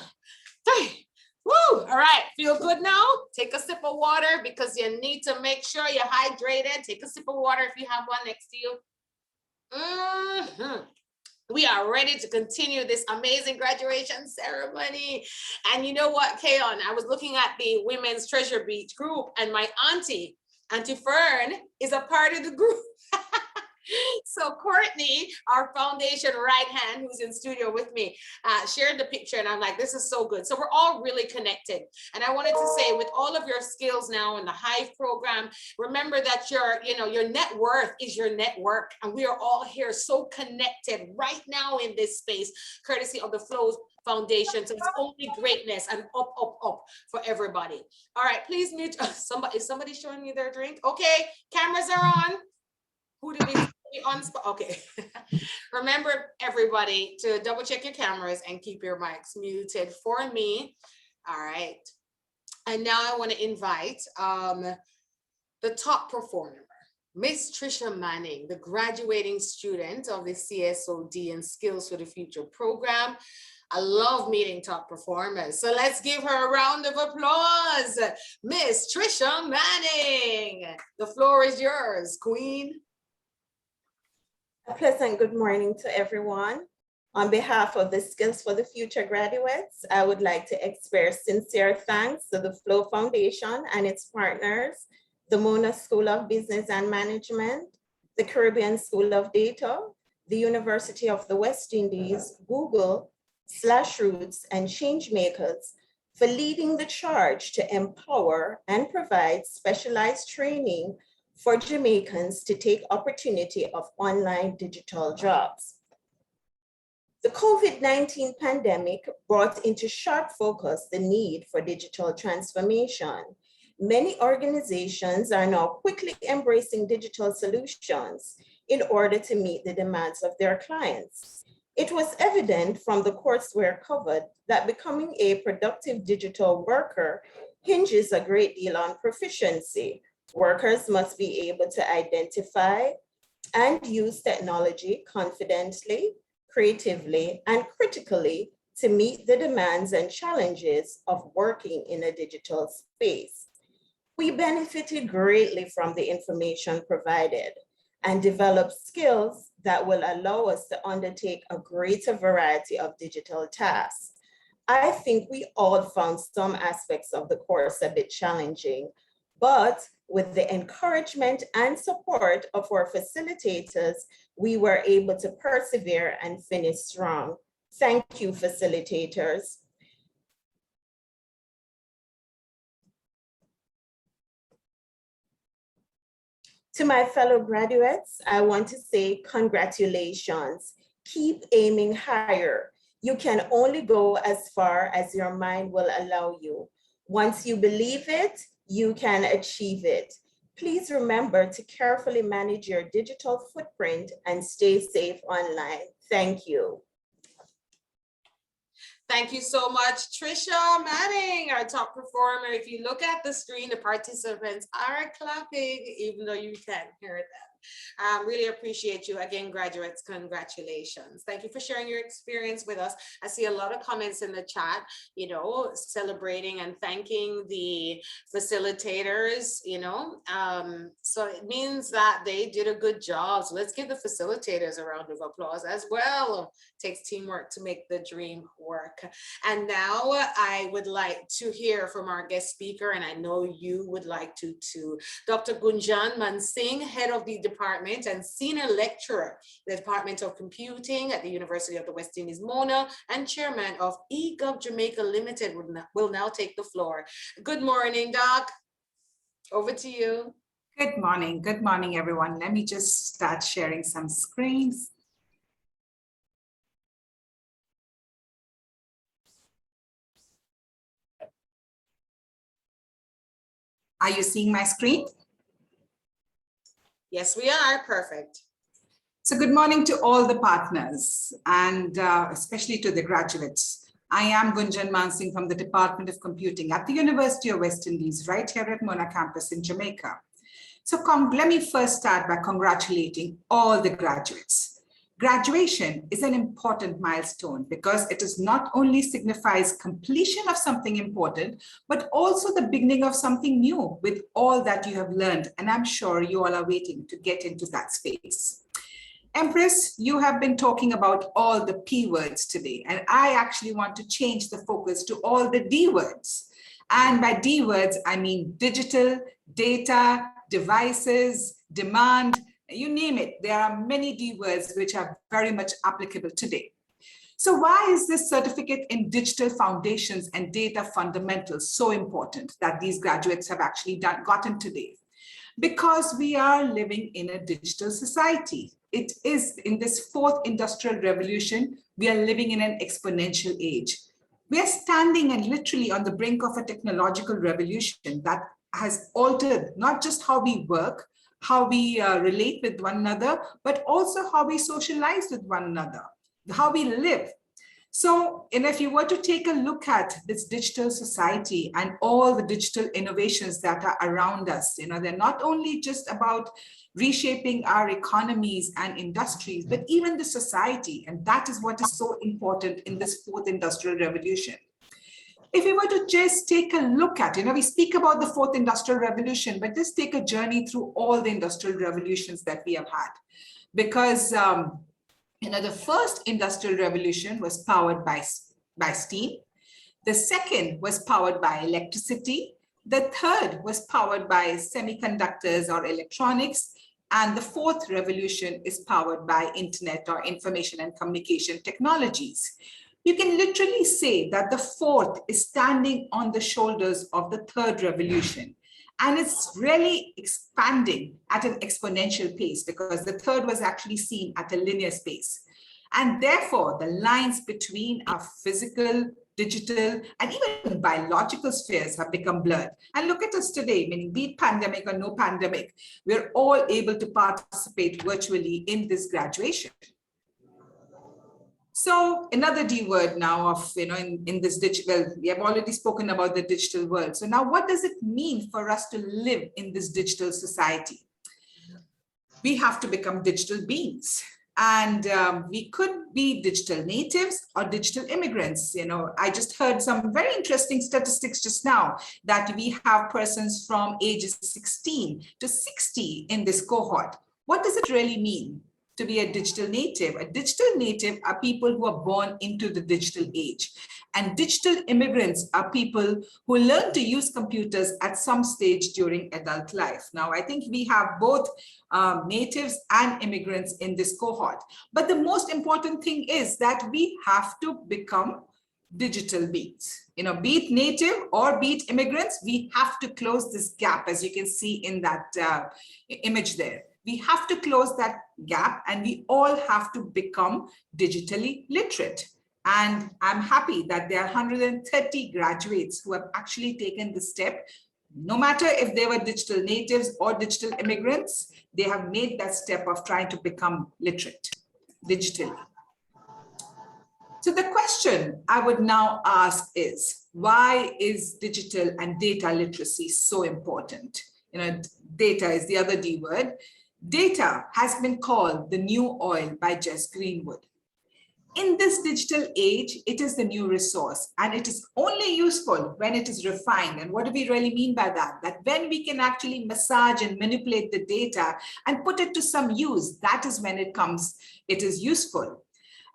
3. Woo! All right, feel good now? Take a sip of water because you need to make sure you're hydrated. Take a sip of water if you have one next to you. We are ready to continue this amazing graduation ceremony. And you know what, Kayon, I was looking at the Women's Treasure Beach group, and my auntie Fern, is a part of the group. So Courtney, our foundation right hand, who's in studio with me, shared the picture, and I'm like, this is so good. So we're all really connected. And I wanted to say, with all of your skills now in the Hive program, remember that your net worth is your network, and we are all here so connected right now in this space, courtesy of the Flow Foundation. So it's only greatness and up, up, up for everybody. All right, please mute. Is somebody showing me their drink? Okay, cameras are on. Who did we on spot? Okay. Remember, everybody, to double check your cameras and keep your mics muted for me. All right. And now I want to invite the top performer, Miss Trisha Manning, the graduating student of the CSOD and Skills for the Future program. I love meeting top performers. So let's give her a round of applause. Miss Trisha Manning, the floor is yours, Queen. A pleasant good morning to everyone. On behalf of the Skills for the Future graduates, I would like to express sincere thanks to the Flow Foundation and its partners, the Mona School of Business and Management, the Caribbean School of Data, the University of the West Indies, Google, Roots, and Changemakers for leading the charge to empower and provide specialized training for Jamaicans to take opportunity of online digital jobs. The COVID-19 pandemic brought into sharp focus the need for digital transformation. Many organizations are now quickly embracing digital solutions in order to meet the demands of their clients. It was evident from the courseware covered that becoming a productive digital worker hinges a great deal on proficiency. Workers must be able to identify and use technology confidently, creatively, and critically to meet the demands and challenges of working in a digital space. We benefited greatly from the information provided and developed skills that will allow us to undertake a greater variety of digital tasks. I think we all found some aspects of the course a bit challenging, but with the encouragement and support of our facilitators, we were able to persevere and finish strong. Thank you, facilitators. To my fellow graduates, I want to say congratulations. Keep aiming higher. You can only go as far as your mind will allow you. Once you believe it, you can achieve it. Please remember to carefully manage your digital footprint and stay safe online. Thank you. Thank you so much, Trisha Manning, our top performer. If you look at the screen, the participants are clapping, even though you can't hear them. Really appreciate you. Again, graduates, congratulations. Thank you for sharing your experience with us. I see a lot of comments in the chat, celebrating and thanking the facilitators, so it means that they did a good job. So let's give the facilitators a round of applause as well. It takes teamwork to make the dream work. And now I would like to hear from our guest speaker, and I know you would like to too. Dr. Gunjan Mansingh, head of the department and senior lecturer, the Department of Computing at the University of the West Indies, Mona, and chairman of eGov Jamaica Limited will now take the floor. Good morning, Doc. Over to you. Good morning, everyone. Let me just start sharing some screens. Are you seeing my screen? Yes, we are. Perfect. So good morning to all the partners and especially to the graduates. I am Gunjan Mansingh from the Department of Computing at the University of West Indies, right here at Mona campus in Jamaica. So let me first start by congratulating all the graduates. Graduation is an important milestone because it is not only signifies completion of something important, but also the beginning of something new with all that you have learned. And I'm sure you all are waiting to get into that space. Empress, you have been talking about all the P words today, and I actually want to change the focus to all the D words. And by D words, I mean digital, data, devices, demand, you name it. There are many D words which are very much applicable today. So why is this certificate in digital foundations and data fundamentals so important that these graduates have actually gotten today? Because we are living in a digital society. It is in this fourth industrial revolution, we are living in an exponential age. We are standing and literally on the brink of a technological revolution that has altered not just how we work, how we relate with one another, but also how we socialize with one another, how we live. So, and if you were to take a look at this digital society and all the digital innovations that are around us, they're not only just about reshaping our economies and industries, but even the society. And that is what is so important in this fourth industrial revolution. If we were to just take a look at, we speak about the fourth industrial revolution, but just take a journey through all the industrial revolutions that we have had. Because, the first industrial revolution was powered by steam. The second was powered by electricity. The third was powered by semiconductors or electronics. And the fourth revolution is powered by internet or information and communication technologies. You can literally say that the fourth is standing on the shoulders of the third revolution. And it's really expanding at an exponential pace because the third was actually seen at a linear space. And therefore, the lines between our physical, digital, and even biological spheres have become blurred. And look at us today, meaning be it pandemic or no pandemic, we're all able to participate virtually in this graduation. So another D word now of, in this digital, we have already spoken about the digital world. So now what does it mean for us to live in this digital society? We have to become digital beings. And we could be digital natives or digital immigrants. I just heard some very interesting statistics just now that we have persons from ages 16 to 60 in this cohort. What does it really mean to be a digital native? A digital native are people who are born into the digital age. And digital immigrants are people who learn to use computers at some stage during adult life. Now, I think we have both natives and immigrants in this cohort. But the most important thing is that we have to become digital beings. Be it native or be it immigrants, we have to close this gap, as you can see in that image there. We have to close that gap, and we all have to become digitally literate. And I'm happy that there are 130 graduates who have actually taken the step. No matter if they were digital natives or digital immigrants, they have made that step of trying to become literate digitally. So the question I would now ask is, why is digital and data literacy so important? Data is the other D word. Data has been called the new oil by Jess Greenwood. In this digital age, it is the new resource, and it is only useful when it is refined. And what do we really mean by that? That when we can actually massage and manipulate the data and put it to some use, that is when it is useful.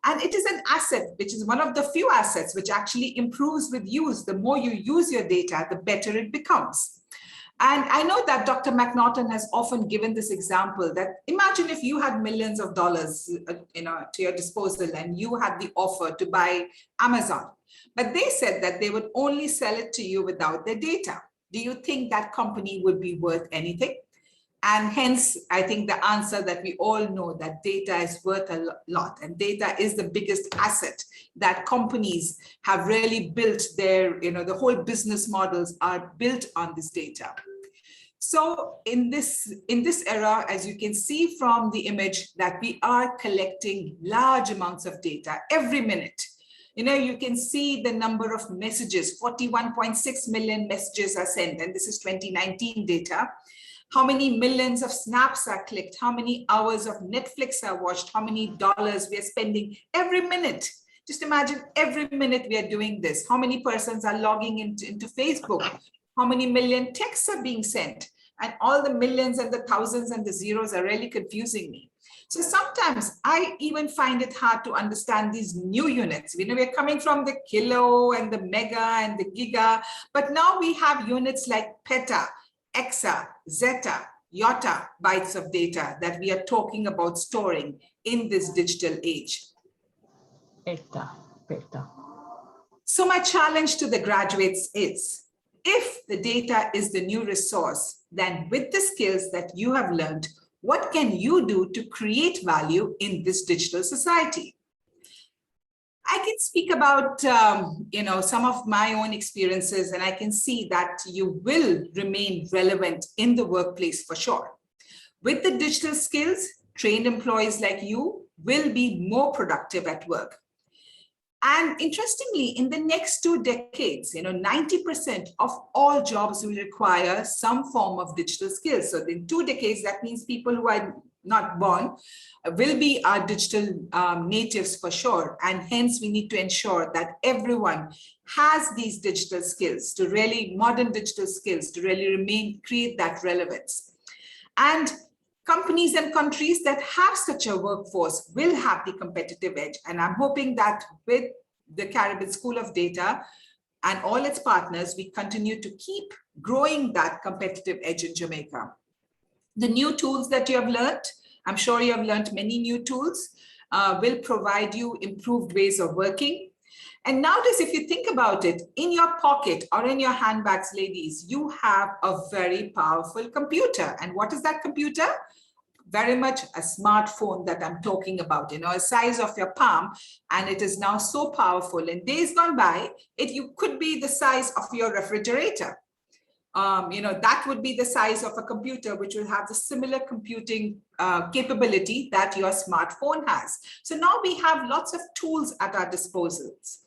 And it is an asset, which is one of the few assets which actually improves with use. The more you use your data, the better it becomes. And I know that Dr. McNaughton has often given this example that imagine if you had millions of dollars to your disposal and you had the offer to buy Amazon, but they said that they would only sell it to you without their data. Do you think that company would be worth anything? And hence, I think the answer that we all know that data is worth a lot, and data is the biggest asset that companies have really built their, the whole business models are built on this data. So in this era, as you can see from the image, that we are collecting large amounts of data every minute. You can see the number of messages, 41.6 million messages are sent, and this is 2019 data. How many millions of snaps are clicked, how many hours of Netflix are watched, how many dollars we are spending every minute. Just imagine every minute we are doing this. How many persons are logging into Facebook? How many million texts are being sent? And all the millions and the thousands and the zeros are really confusing me. So sometimes I even find it hard to understand these new units. We're coming from the kilo and the mega and the giga, but now we have units like peta, exa, zeta, yotta bytes of data that we are talking about storing in this digital age. Peta. So my challenge to the graduates is, if the data is the new resource, then with the skills that you have learned, what can you do to create value in this digital society? I can speak about, some of my own experiences, and I can see that you will remain relevant in the workplace for sure. With the digital skills, trained employees like you will be more productive at work. And interestingly, in the next 2 decades, 90% of all jobs will require some form of digital skills. So in 2 decades, that means people who are not born will be our digital natives for sure. And hence we need to ensure that everyone has these digital skills, to really modern digital skills, to really create that relevance. And companies and countries that have such a workforce will have the competitive edge. And I'm hoping that with the Caribbean School of Data and all its partners, we continue to keep growing that competitive edge in Jamaica. The new tools that you have learned, I'm sure you have learned many new tools, will provide you improved ways of working. And nowadays, if you think about it, in your pocket or in your handbags, ladies, you have a very powerful computer. And what is that computer? Very much a smartphone that I'm talking about, a size of your palm, and it is now so powerful. In days gone by, you could be the size of your refrigerator. that would be the size of a computer, which will have the similar computing capability that your smartphone has. So now we have lots of tools at our disposals.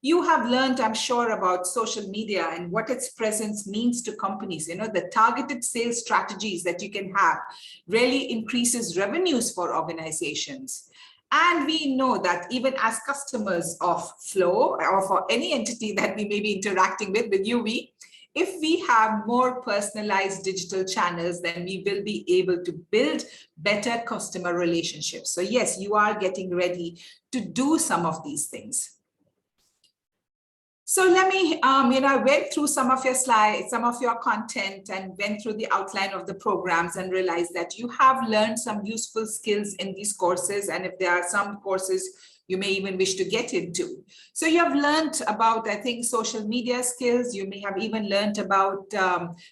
You have learned, I'm sure, about social media and what its presence means to companies. The targeted sales strategies that you can have really increases revenues for organizations. And we know that even as customers of Flow or for any entity that we may be interacting with UV, if we have more personalized digital channels, then we will be able to build better customer relationships. So yes, you are getting ready to do some of these things. So let me, I went through some of your slides, some of your content, and went through the outline of the programs and realized that you have learned some useful skills in these courses. And if there are some courses you may even wish to get into. So you have learned about, I think, social media skills. You may have even learned about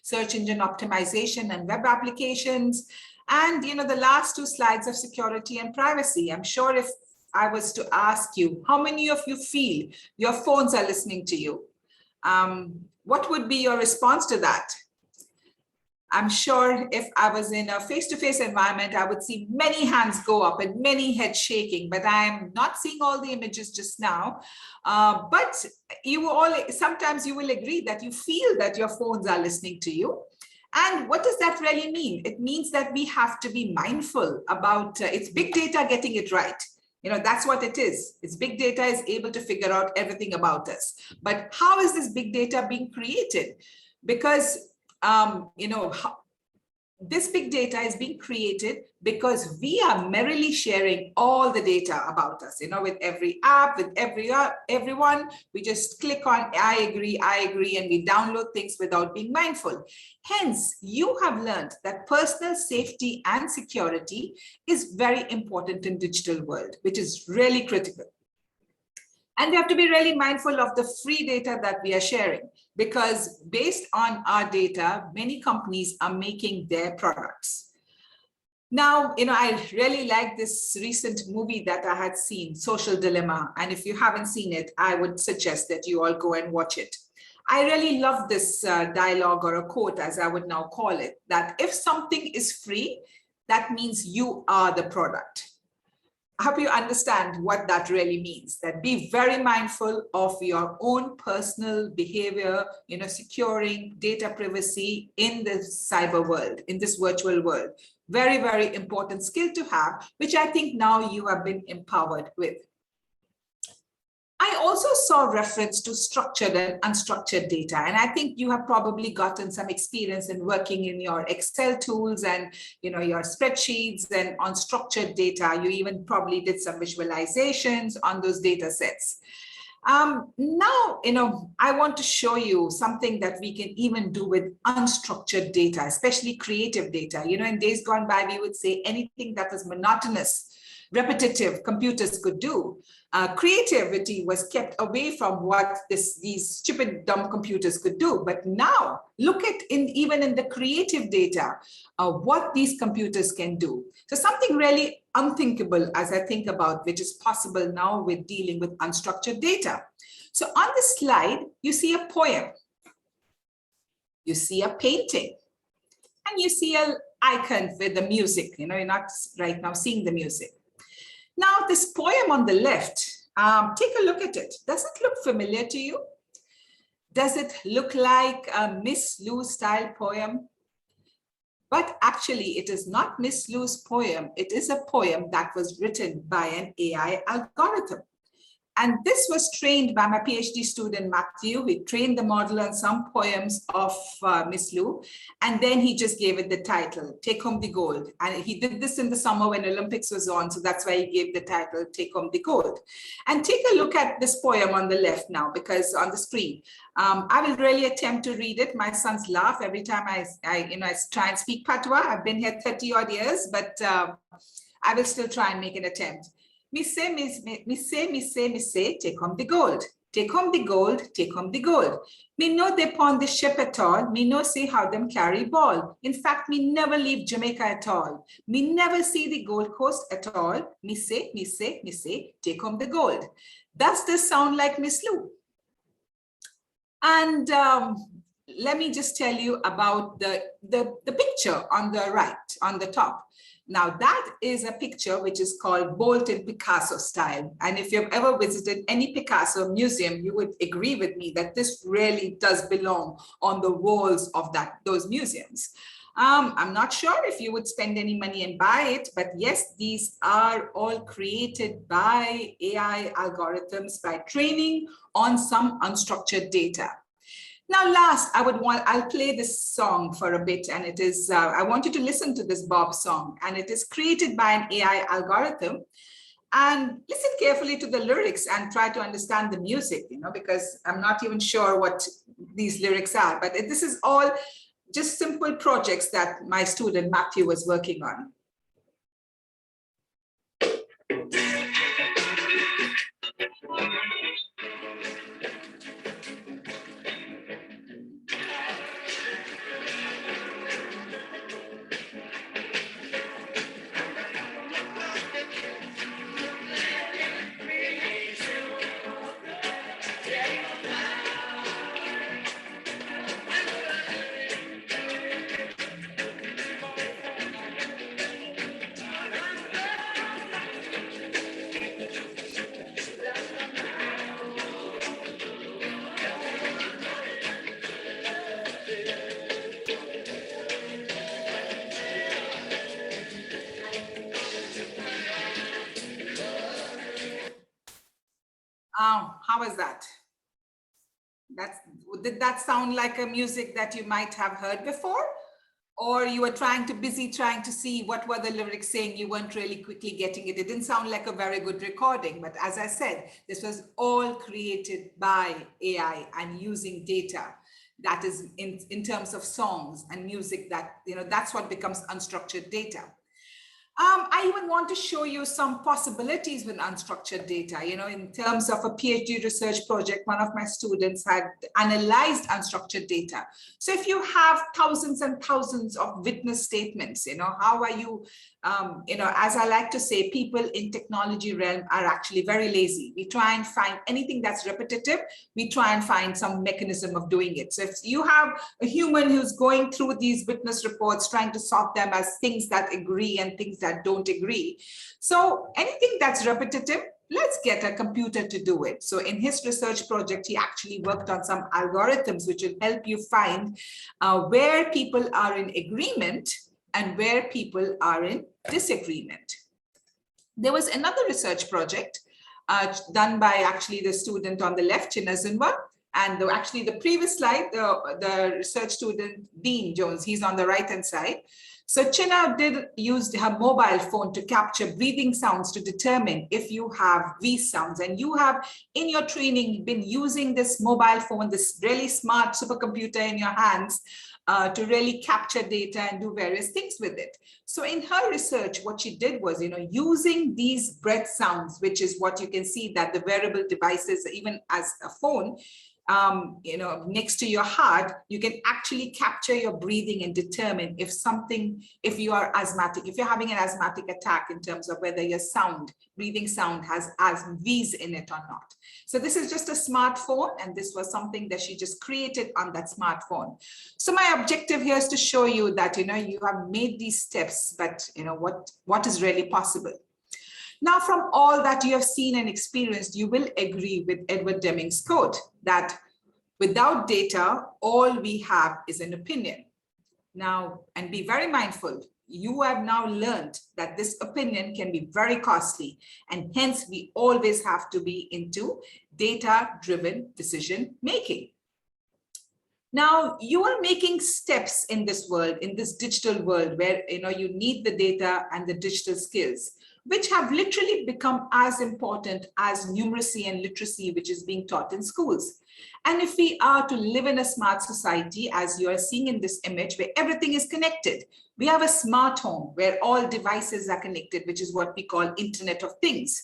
search engine optimization and web applications. And, the last two slides of security and privacy. I'm sure if I was to ask you, how many of you feel your phones are listening to you? What would be your response to that? I'm sure if I was in a face-to-face environment, I would see many hands go up and many heads shaking, but I'm not seeing all the images just now. But sometimes you will agree that you feel that your phones are listening to you. And what does that really mean? It means that we have to be mindful about, it's big data getting it right. That's what it is. It's big data is able to figure out everything about us. But how is this big data being created? Because, this big data is being created because we are merrily sharing all the data about us, with every app, with everyone. We just click on, I agree, and we download things without being mindful. Hence, you have learned that personal safety and security is very important in digital world, which is really critical. And we have to be really mindful of the free data that we are sharing, because based on our data, many companies are making their products. Now, I really like this recent movie that I had seen, Social Dilemma. And if you haven't seen it, I would suggest that you all go and watch it. I really love this dialogue, or a quote, as I would now call it, that if something is free, that means you are the product. I hope you understand what that really means, that be very mindful of your own personal behavior, securing data privacy in the cyber world, in this virtual world. Very, very important skill to have, which I think now you have been empowered with. I also saw reference to structured and unstructured data. And I think you have probably gotten some experience in working in your Excel tools and your spreadsheets and on structured data. You even probably did some visualizations on those data sets. Now, I want to show you something that we can even do with unstructured data, especially creative data. In days gone by, we would say anything that was monotonous, repetitive, computers could do. Creativity was kept away from what these stupid, dumb computers could do. But now, look at even in the creative data, what these computers can do. So something really unthinkable, as I think about, which is possible now with dealing with unstructured data. So on this slide, you see a poem, you see a painting, and you see an icon with the music. You're not right now seeing the music. Now, this poem on the left, take a look at it. Does it look familiar to you? Does it look like a Miss Lou style poem? But actually, it is not Miss Lou's poem. It is a poem that was written by an AI algorithm. And this was trained by my PhD student, Matthew. He trained the model on some poems of Miss Lou. And then he just gave it the title, Take Home the Gold. And he did this in the summer when Olympics was on. So that's why he gave the title, Take Home the Gold. And take a look at this poem on the left now, because on the screen, I will really attempt to read it. My sons laugh every time I try and speak Patois. I've been here 30 odd years, but I will still try and make an attempt. Me say, take home the gold. Take home the gold, take home the gold. Me no they pawn the ship at all. Me no see how them carry ball. In fact, me never leave Jamaica at all. Me never see the Gold Coast at all. Me say, take home the gold. Does this sound like Miss Lou? And let me just tell you about the picture on the right, on the top. Now that is a picture which is called Bolt in Picasso style. And if you've ever visited any Picasso museum, you would agree with me that this really does belong on the walls of those museums. I'm not sure if you would spend any money and buy it, but yes, these are all created by AI algorithms by training on some unstructured data. Now, last, I'll play this song for a bit, and it is, I want you to listen to this Bob song, and it is created by an AI algorithm. And listen carefully to the lyrics and try to understand the music, because I'm not even sure what these lyrics are, but this is all just simple projects that my student Matthew was working on. How is that? Did that sound like a music that you might have heard before? Or you were trying to see what were the lyrics saying, you weren't really quickly getting it. It didn't sound like a very good recording, but as I said, this was all created by AI and using data that is in terms of songs and music that, that's what becomes unstructured data. I even want to show you some possibilities with unstructured data. In terms of a PhD research project, one of my students had analyzed unstructured data. So if you have thousands and thousands of witness statements, how are you, as I like to say, people in technology realm are actually very lazy. We try and find anything that's repetitive, we try and find some mechanism of doing it. So if you have a human who's going through these witness reports, trying to sort them as things that agree and things that don't agree. So anything that's repetitive, let's get a computer to do it. So in his research project, he actually worked on some algorithms which will help you find where people are in agreement and where people are in disagreement. There was another research project done by actually the student on the left, Chinazunwa, and actually the previous slide, the research student, Dean Jones, he's on the right-hand side. So China used her mobile phone to capture breathing sounds to determine if you have these sounds. And you have, in your training, been using this mobile phone, this really smart supercomputer in your hands to really capture data and do various things with it. So in her research, what she did was, using these breath sounds, which is what you can see that the wearable devices, even as a phone, next to your heart, you can actually capture your breathing and determine if you are asthmatic, if you're having an asthmatic attack in terms of whether your breathing sound has V's in it or not. So this is just a smartphone, and this was something that she just created on that smartphone. So my objective here is to show you that, you have made these steps, but what is really possible. Now, from all that you have seen and experienced, you will agree with Edward Deming's quote that without data, all we have is an opinion. Now, and be very mindful, you have now learned that this opinion can be very costly, and hence we always have to be into data-driven decision making. Now, you are making steps in this world, in this digital world where you need the data and the digital skills, which have literally become as important as numeracy and literacy, which is being taught in schools. And if we are to live in a smart society, as you are seeing in this image, where everything is connected, we have a smart home where all devices are connected, which is what we call Internet of Things.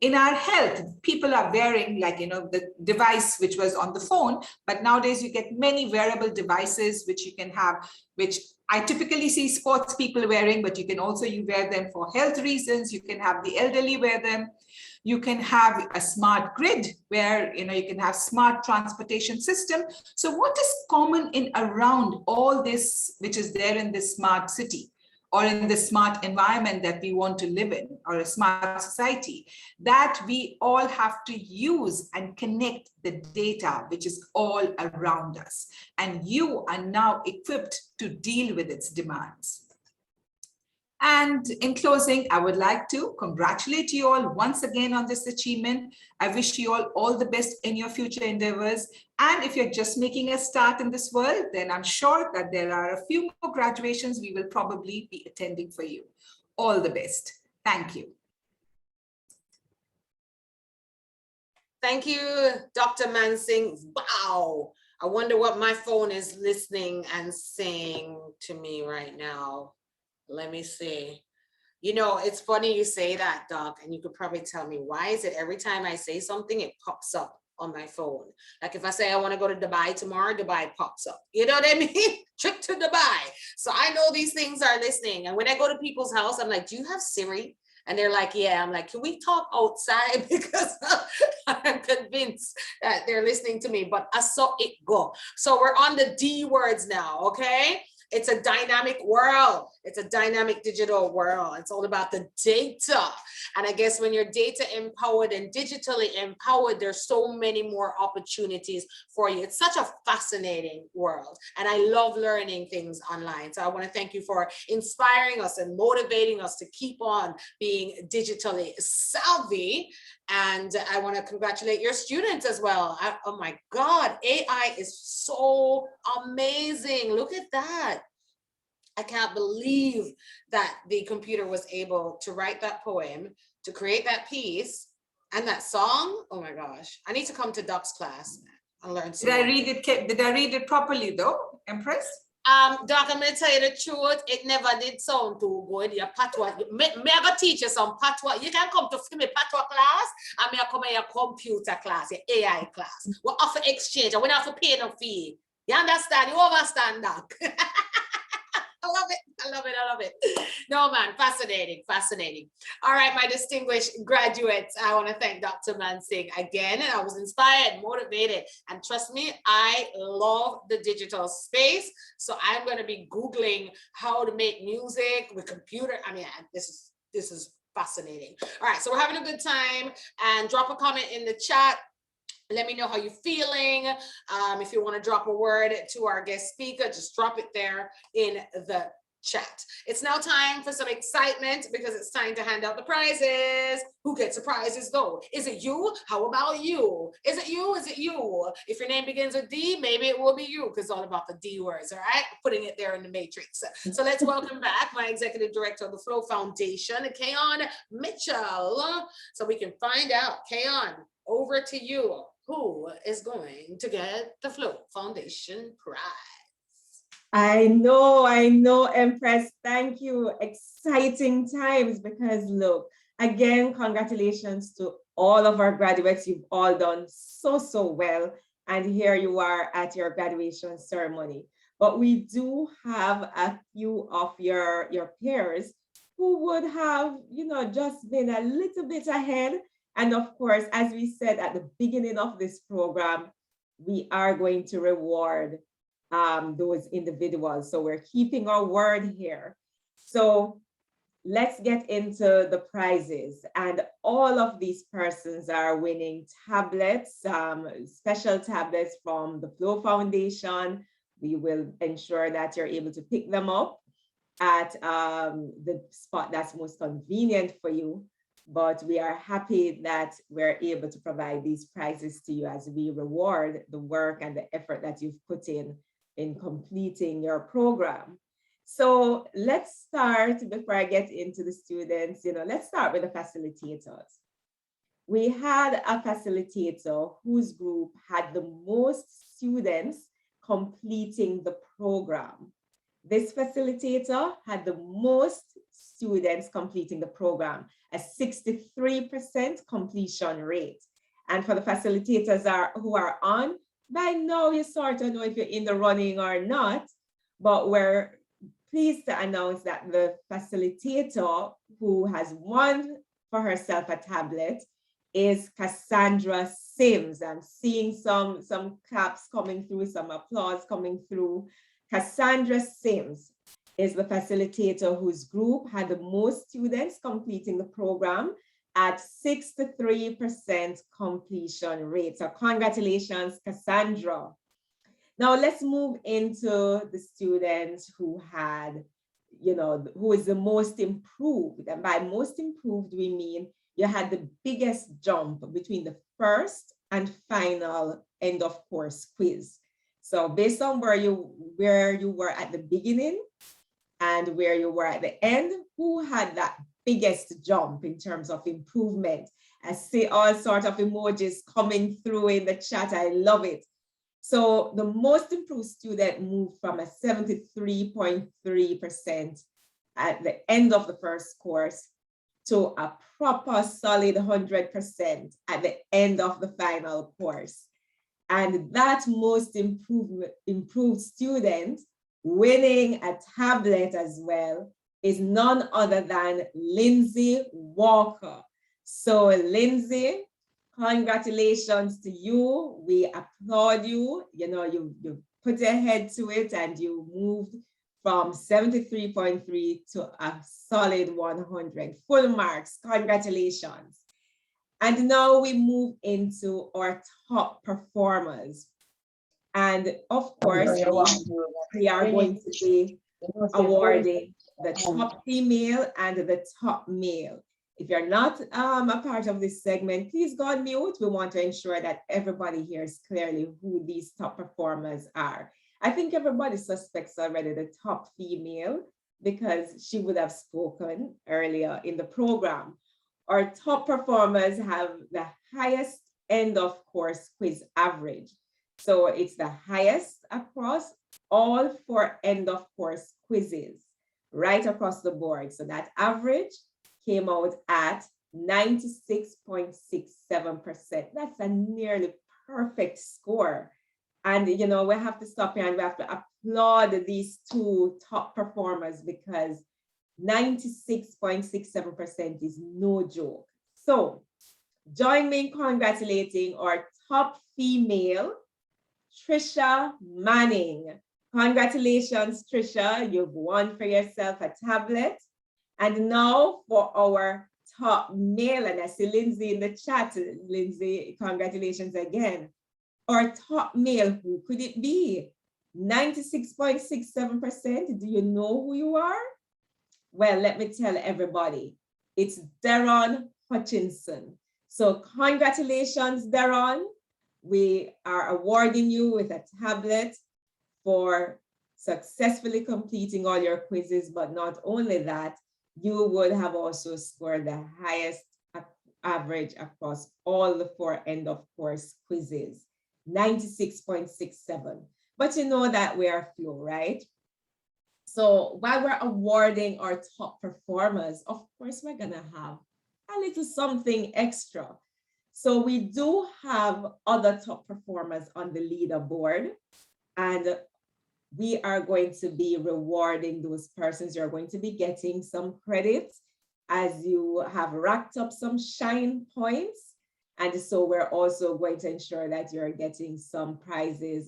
In our health, people are wearing the device which was on the phone, but nowadays you get many wearable devices which you can have, which I typically see sports people wearing, but you can also wear them for health reasons. You can have the elderly wear them. You can have a smart grid where you can have smart transportation system. So what is common in around all this, which is there in this smart city or in the smart environment that we want to live in, or a smart society, that we all have to use and connect the data which is all around us. And you are now equipped to deal with its demands. And in closing, I would like to congratulate you all once again on this achievement. I wish you all the best in your future endeavors. And if you're just making a start in this world, then I'm sure that there are a few more graduations we will probably be attending for you. All the best. Thank you. Thank you, Dr. Mansing. Wow. I wonder what my phone is listening and saying to me right now. Let me see. It's funny you say that, Doc, and you could probably tell me, why is it every time I say something, it pops up on my phone? Like if I say I want to go to Dubai tomorrow, Dubai pops up. You know what I mean? Trip to Dubai. So I know these things are listening. And when I go to people's house, I'm like, do you have Siri? And they're like, yeah. I'm like, can we talk outside? Because I'm convinced that they're listening to me, but I saw it go. So we're on the D words now, okay? It's a dynamic world. It's a dynamic digital world. It's all about the data. And I guess when you're data empowered and digitally empowered, there's so many more opportunities for you. It's such a fascinating world. And I love learning things online. So I want to thank you for inspiring us and motivating us to keep on being digitally savvy. And I want to congratulate your students as well. Oh my God, AI is so amazing. Look at that. I can't believe that the computer was able to write that poem, to create that piece and that song. Oh my gosh. I need to come to Doc's class and learn some more. Did I read it properly though, Empress? Doc, I'm going to tell you the truth. It never did sound too good. Your patois. Me I go teach you some patois. You can come to me patois class, and me I come in your computer class, your AI class. We offer exchange, and we don't have to pay no fee. You understand? You understand, Doc? I love it. I love it. I love it. No, man, fascinating, fascinating. All right, my distinguished graduates, I want to thank Dr. Mansing again. And I was inspired, motivated, and trust me, I love the digital space. So I'm going to be Googling how to make music with computer. I mean, this is fascinating. All right, so we're having a good time, and drop a comment in the chat. Let me know how you're feeling. If you want to drop a word to our guest speaker, just drop it there in the chat. It's now time for some excitement because it's time to hand out the prizes. Who gets the prizes though? Is it you? How about you? Is it you? Is it you? If your name begins with D, maybe it will be you, because it's all about the D words, all right? Putting it there in the matrix. So let's welcome back my executive director of the Flow Foundation, Kayon Mitchell, so we can find out. Kayon, over to you. Who is going to get the Flow Foundation prize? I know, Empress. Thank you. Exciting times, because look, again, congratulations to all of our graduates. You've all done so well. And here you are at your graduation ceremony. But we do have a few of your peers who would have, just been a little bit ahead. And of course, as we said at the beginning of this program, we are going to reward those individuals. So we're keeping our word here. So let's get into the prizes. And all of these persons are winning tablets, special tablets from the Flow Foundation. We will ensure that you're able to pick them up at the spot that's most convenient for you. But we are happy that we're able to provide these prizes to you as we reward the work and the effort that you've put in completing your program. So let's start, before I get into the students, let's start with the facilitators. We had a facilitator whose group had the most students completing the program. This facilitator had the most students completing the program, a 63% completion rate. And for the facilitators who are on, by now you sort of know if you're in the running or not, but we're pleased to announce that the facilitator who has won for herself a tablet is Cassandra Sims. I'm seeing some claps coming through, some applause coming through. Cassandra Sims is the facilitator whose group had the most students completing the program at 63% completion rate. So congratulations, Cassandra. Now let's move into the students who had, who is the most improved. And by most improved, we mean you had the biggest jump between the first and final end of course quiz. So based on where you were at the beginning and where you were at the end, who had that biggest jump in terms of improvement? I see all sorts of emojis coming through in the chat. I love it. So the most improved student moved from a 73.3% at the end of the first course to a proper solid 100% at the end of the final course. And that most improved student winning a tablet as well is none other than Lindsay Walker. So Lindsay, congratulations to you. We applaud you. You put your head to it and you moved from 73.3 to a solid 100, full marks. Congratulations. And now we move into our top performers. And of course, we are going to be awarding the top female and the top male. If you're not a part of this segment, please go on mute. We want to ensure that everybody hears clearly who these top performers are. I think everybody suspects already the top female because she would have spoken earlier in the program. Our top performers have the highest end of course quiz average. So it's the highest across all 4 end of course quizzes, right across the board. So that average came out at 96.67%. That's a nearly perfect score. And we have to stop here and we have to applaud these 2 top performers because 96.67% is no joke. So join me in congratulating our top female, Trisha Manning. Congratulations, Trisha. You've won for yourself a tablet. And now for our top male, and I see Lindsay in the chat. Lindsay, congratulations again. Our top male, who could it be? 96.67%. Do you know who you are? Well, let me tell everybody. It's Deron Hutchinson. So congratulations, Deron. We are awarding you with a tablet for successfully completing all your quizzes, but not only that, you would have also scored the highest average across all the 4 end of course quizzes, 96.67. But you know that we are flow, right? So while we're awarding our top performers, of course, we're gonna have a little something extra. So we do have other top performers on the leaderboard, and we are going to be rewarding those persons. You're going to be getting some credits as you have racked up some shine points. And so we're also going to ensure that you're getting some prizes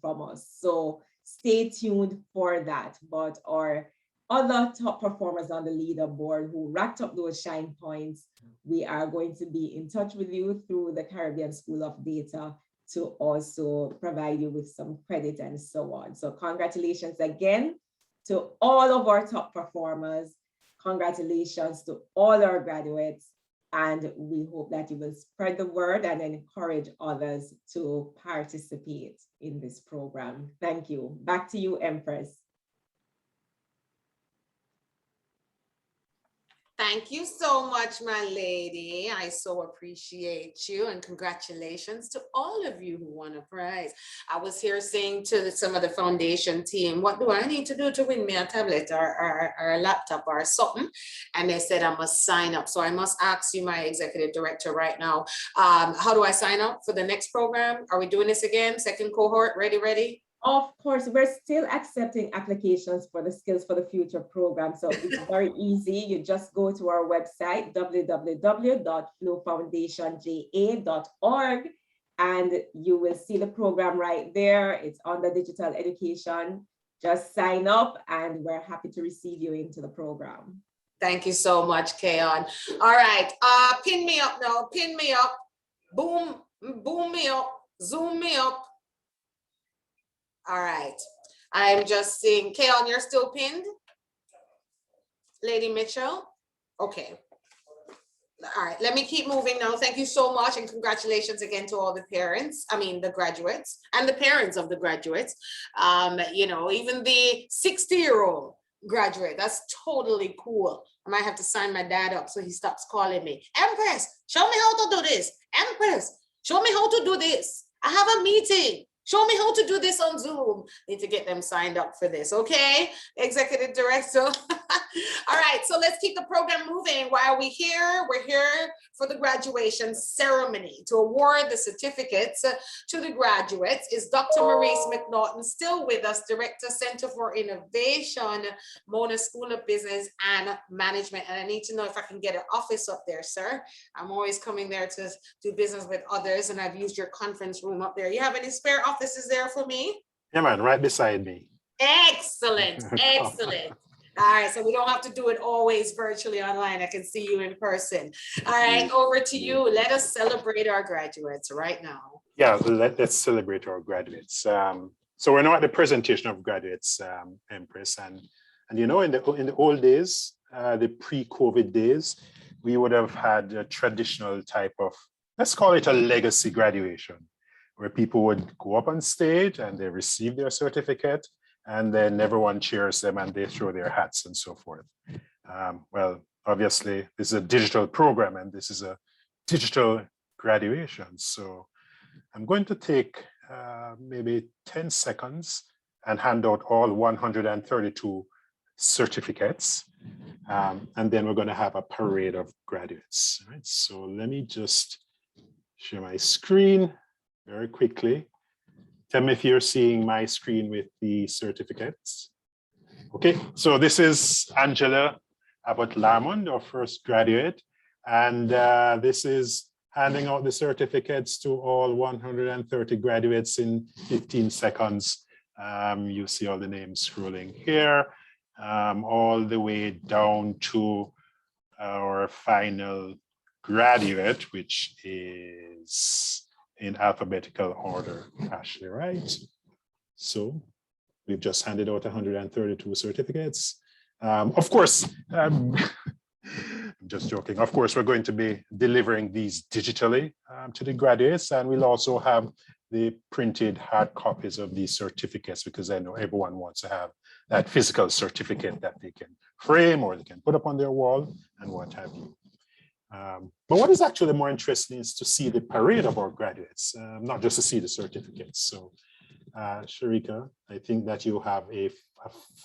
from us. So stay tuned for that. But our other top performers on the leaderboard who racked up those shine points, we are going to be in touch with you through the Caribbean School of Data to also provide you with some credit and so on. So congratulations again to all of our top performers. Congratulations to all our graduates. And we hope that you will spread the word and encourage others to participate in this program. Thank you. Back to you, Empress. Thank you so much, my lady. I so appreciate you, and congratulations to all of you who won a prize. I was here saying to some of the foundation team, what do I need to do to win me a tablet or a laptop or something? And they said I must sign up. So I must ask you, my executive director, right now, how do I sign up for the next program? Are we doing this again? Second cohort, ready? Of course, we're still accepting applications for the Skills for the Future program. So it's very easy. You just go to our website, www.flowfoundationja.org, and you will see the program right there. It's under digital education. Just sign up and we're happy to receive you into the program. Thank you so much, Keon. All right, pin me up now, pin me up, boom me up, zoom me up. All right, I'm just seeing, Keon, you're still pinned? Lady Mitchell? Okay. All right, let me keep moving now. Thank you so much and congratulations again to all the parents, the graduates and the parents of the graduates. Even the 60-year-old graduate, that's totally cool. I might have to sign my dad up so he stops calling me. Empress, show me how to do this. Empress, show me how to do this. I have a meeting. Show me how to do this on Zoom. Need to get them signed up for this, okay? Executive Director. All right, so let's keep the program moving. Why are we here? We're here for the graduation ceremony to award the certificates to the graduates. Is Dr. Maurice McNaughton still with us, Director, Center for Innovation, Mona School of Business and Management. And I need to know if I can get an office up there, sir. I'm always coming there to do business with others, and I've used your conference room up there. You have any spare offices there for me? Yeah, man, right beside me. Excellent, excellent. All right, so we don't have to do it always virtually online. I can see you in person. All right, over to you. Let us celebrate our graduates right now. Yeah, let's celebrate our graduates. So we're now at the presentation of graduates, Empress, and in the old days, the pre-COVID days, we would have had a traditional type of, let's call it a legacy graduation, where people would go up on stage and they receive their certificate, and then everyone cheers them and they throw their hats and so forth. Well, obviously, this is a digital program and this is a digital graduation. So I'm going to take maybe 10 seconds and hand out all 132 certificates. And then we're going to have a parade of graduates. All right, so let me just share my screen very quickly. Tell me if you're seeing my screen with the certificates. Okay, so this is Angela Abbott-Lamond, our first graduate. And this is handing out the certificates to all 130 graduates in 15 seconds. You see all the names scrolling here, all the way down to our final graduate, which is in alphabetical order, Ashley, right? So we've just handed out 132 certificates. Of course, I'm just joking. Of course, we're going to be delivering these digitally to the graduates, and we'll also have the printed hard copies of these certificates, because I know everyone wants to have that physical certificate that they can frame or they can put up on their wall and what have you. But what is actually more interesting is to see the parade of our graduates, not just to see the certificates. So, Sharika, I think that you have a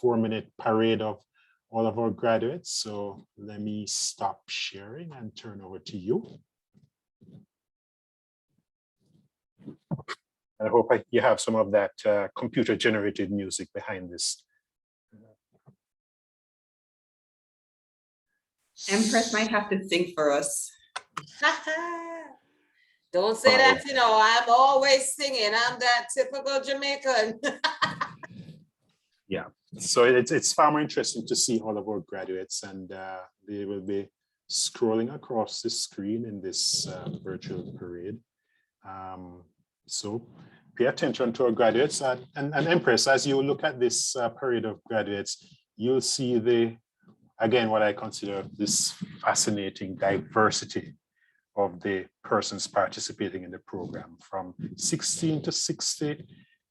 4-minute parade of all of our graduates. So let me stop sharing and turn over to you. I hope you have some of that computer-generated music behind this. Empress might have to sing for us. Don't say that, I'm always singing. I'm that typical Jamaican. Yeah, so it's far more interesting to see all of our graduates, and they will be scrolling across the screen in this virtual parade. So pay attention to our graduates, and Empress, as you look at this parade of graduates, you'll see again, what I consider this fascinating diversity of the persons participating in the program, from 16 to 60,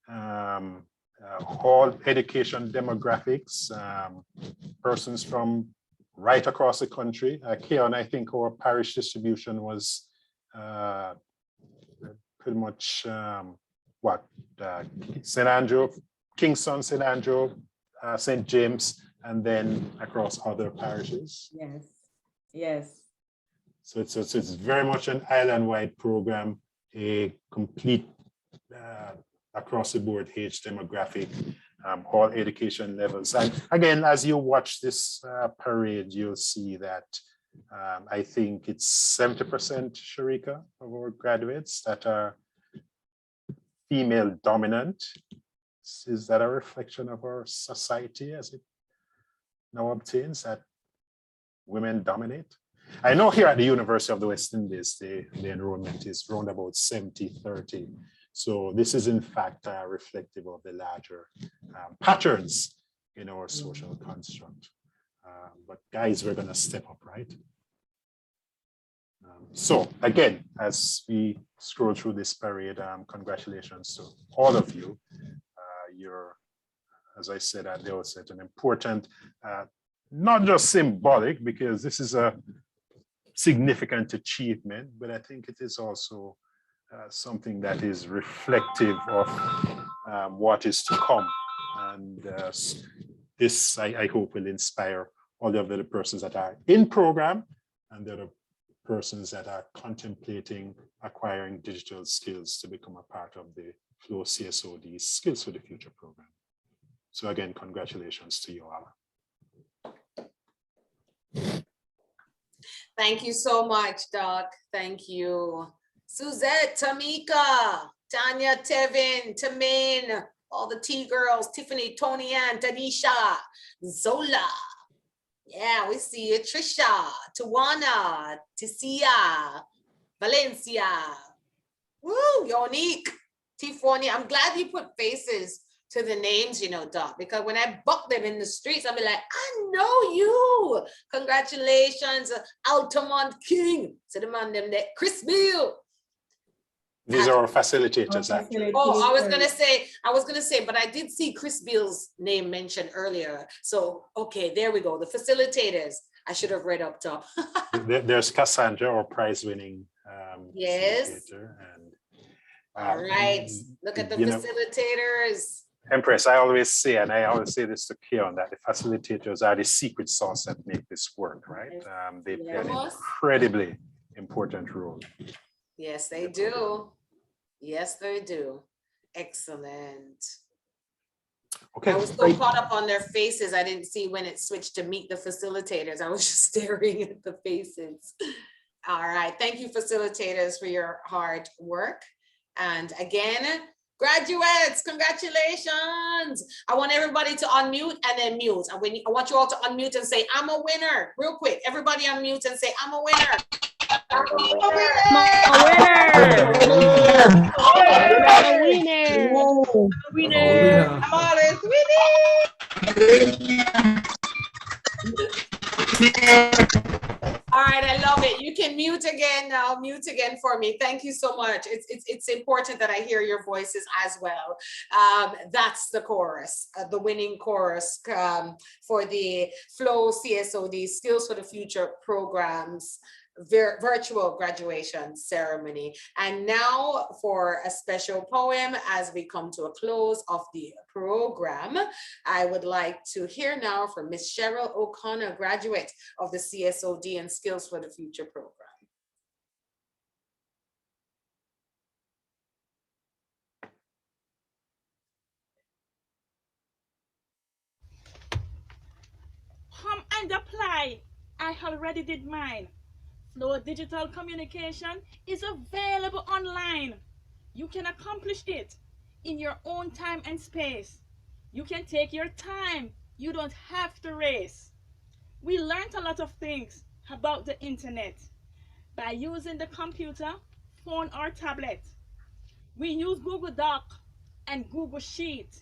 all education demographics, persons from right across the country. Keon, I think our parish distribution was pretty much St. Andrew, Kingston, St. Andrew, St. James, and then across other parishes. Yes, yes. So it's very much an island-wide program, a complete across the board, age demographic, all education levels. And again, as you watch this parade, you'll see that I think it's 70%, Sharika, of our graduates that are female dominant. Is that a reflection of our society as it now obtains that women dominate? I know here at the University of the West Indies, the enrollment is around about 70-30. So this is in fact reflective of the larger patterns in our social construct. But guys, we're gonna step up, right? So again, as we scroll through this parade, congratulations to all of you. You're, as I said at the outset, an important, not just symbolic, because this is a significant achievement, but I think it is also something that is reflective of what is to come. And this, I hope, will inspire all of the persons that are in program and the other persons that are contemplating acquiring digital skills to become a part of the Flow CSOD Skills for the Future program. So again, congratulations to you all. Thank you so much, Doc. Thank you. Suzette, Tamika, Tanya, Tevin, Tamin, all the T girls, Tiffany, Tony Ann, Tanisha, Zola. Yeah, we see you. Trisha, Tawana, Tissia, Valencia. Woo, Yonique, Tiffany. I'm glad you put faces to the names, you know, Doc, because when I buck them in the streets, I'll be like, I know you. Congratulations, Altamont King. To the man them that Chris Bill. These are our facilitators, actually. Oh, I was gonna say, but I did see Chris Bill's name mentioned earlier. So, okay, there we go. The facilitators. I should have read up top. There's Cassandra, our prize-winning yes. facilitator. And, all right, look at the facilitators. Empress, I always say, and I always say this to Keon, that the facilitators are the secret sauce that make this work, right? They play an incredibly important role. Yes, they do. Yes, they do. Excellent. Okay. I was so caught up on their faces, I didn't see when it switched to meet the facilitators. I was just staring at the faces. All right, thank you, facilitators, for your hard work. And again, graduates, congratulations. I want everybody to unmute and then mute. I want you all to unmute and say, I'm a winner. Real quick, everybody unmute and say, I'm a winner. I'm a winner. I'm always winning. All right, I love it. You can mute again now. Mute again for me. Thank you so much. It's important that I hear your voices as well. That's the chorus, the winning chorus for the Flow CSOD Skills for the Future programs virtual graduation ceremony. And now for a special poem as we come to a close of the program, I would like to hear now from Miss Cheryl O'Connor, graduate of the CSOD and Skills for the Future program. Come and apply. I already did mine. Flow Digital Communication is available online. You can accomplish it in your own time and space. You can take your time. You don't have to race. We learned a lot of things about the internet by using the computer, phone, or tablet. We use Google Doc and Google Sheet.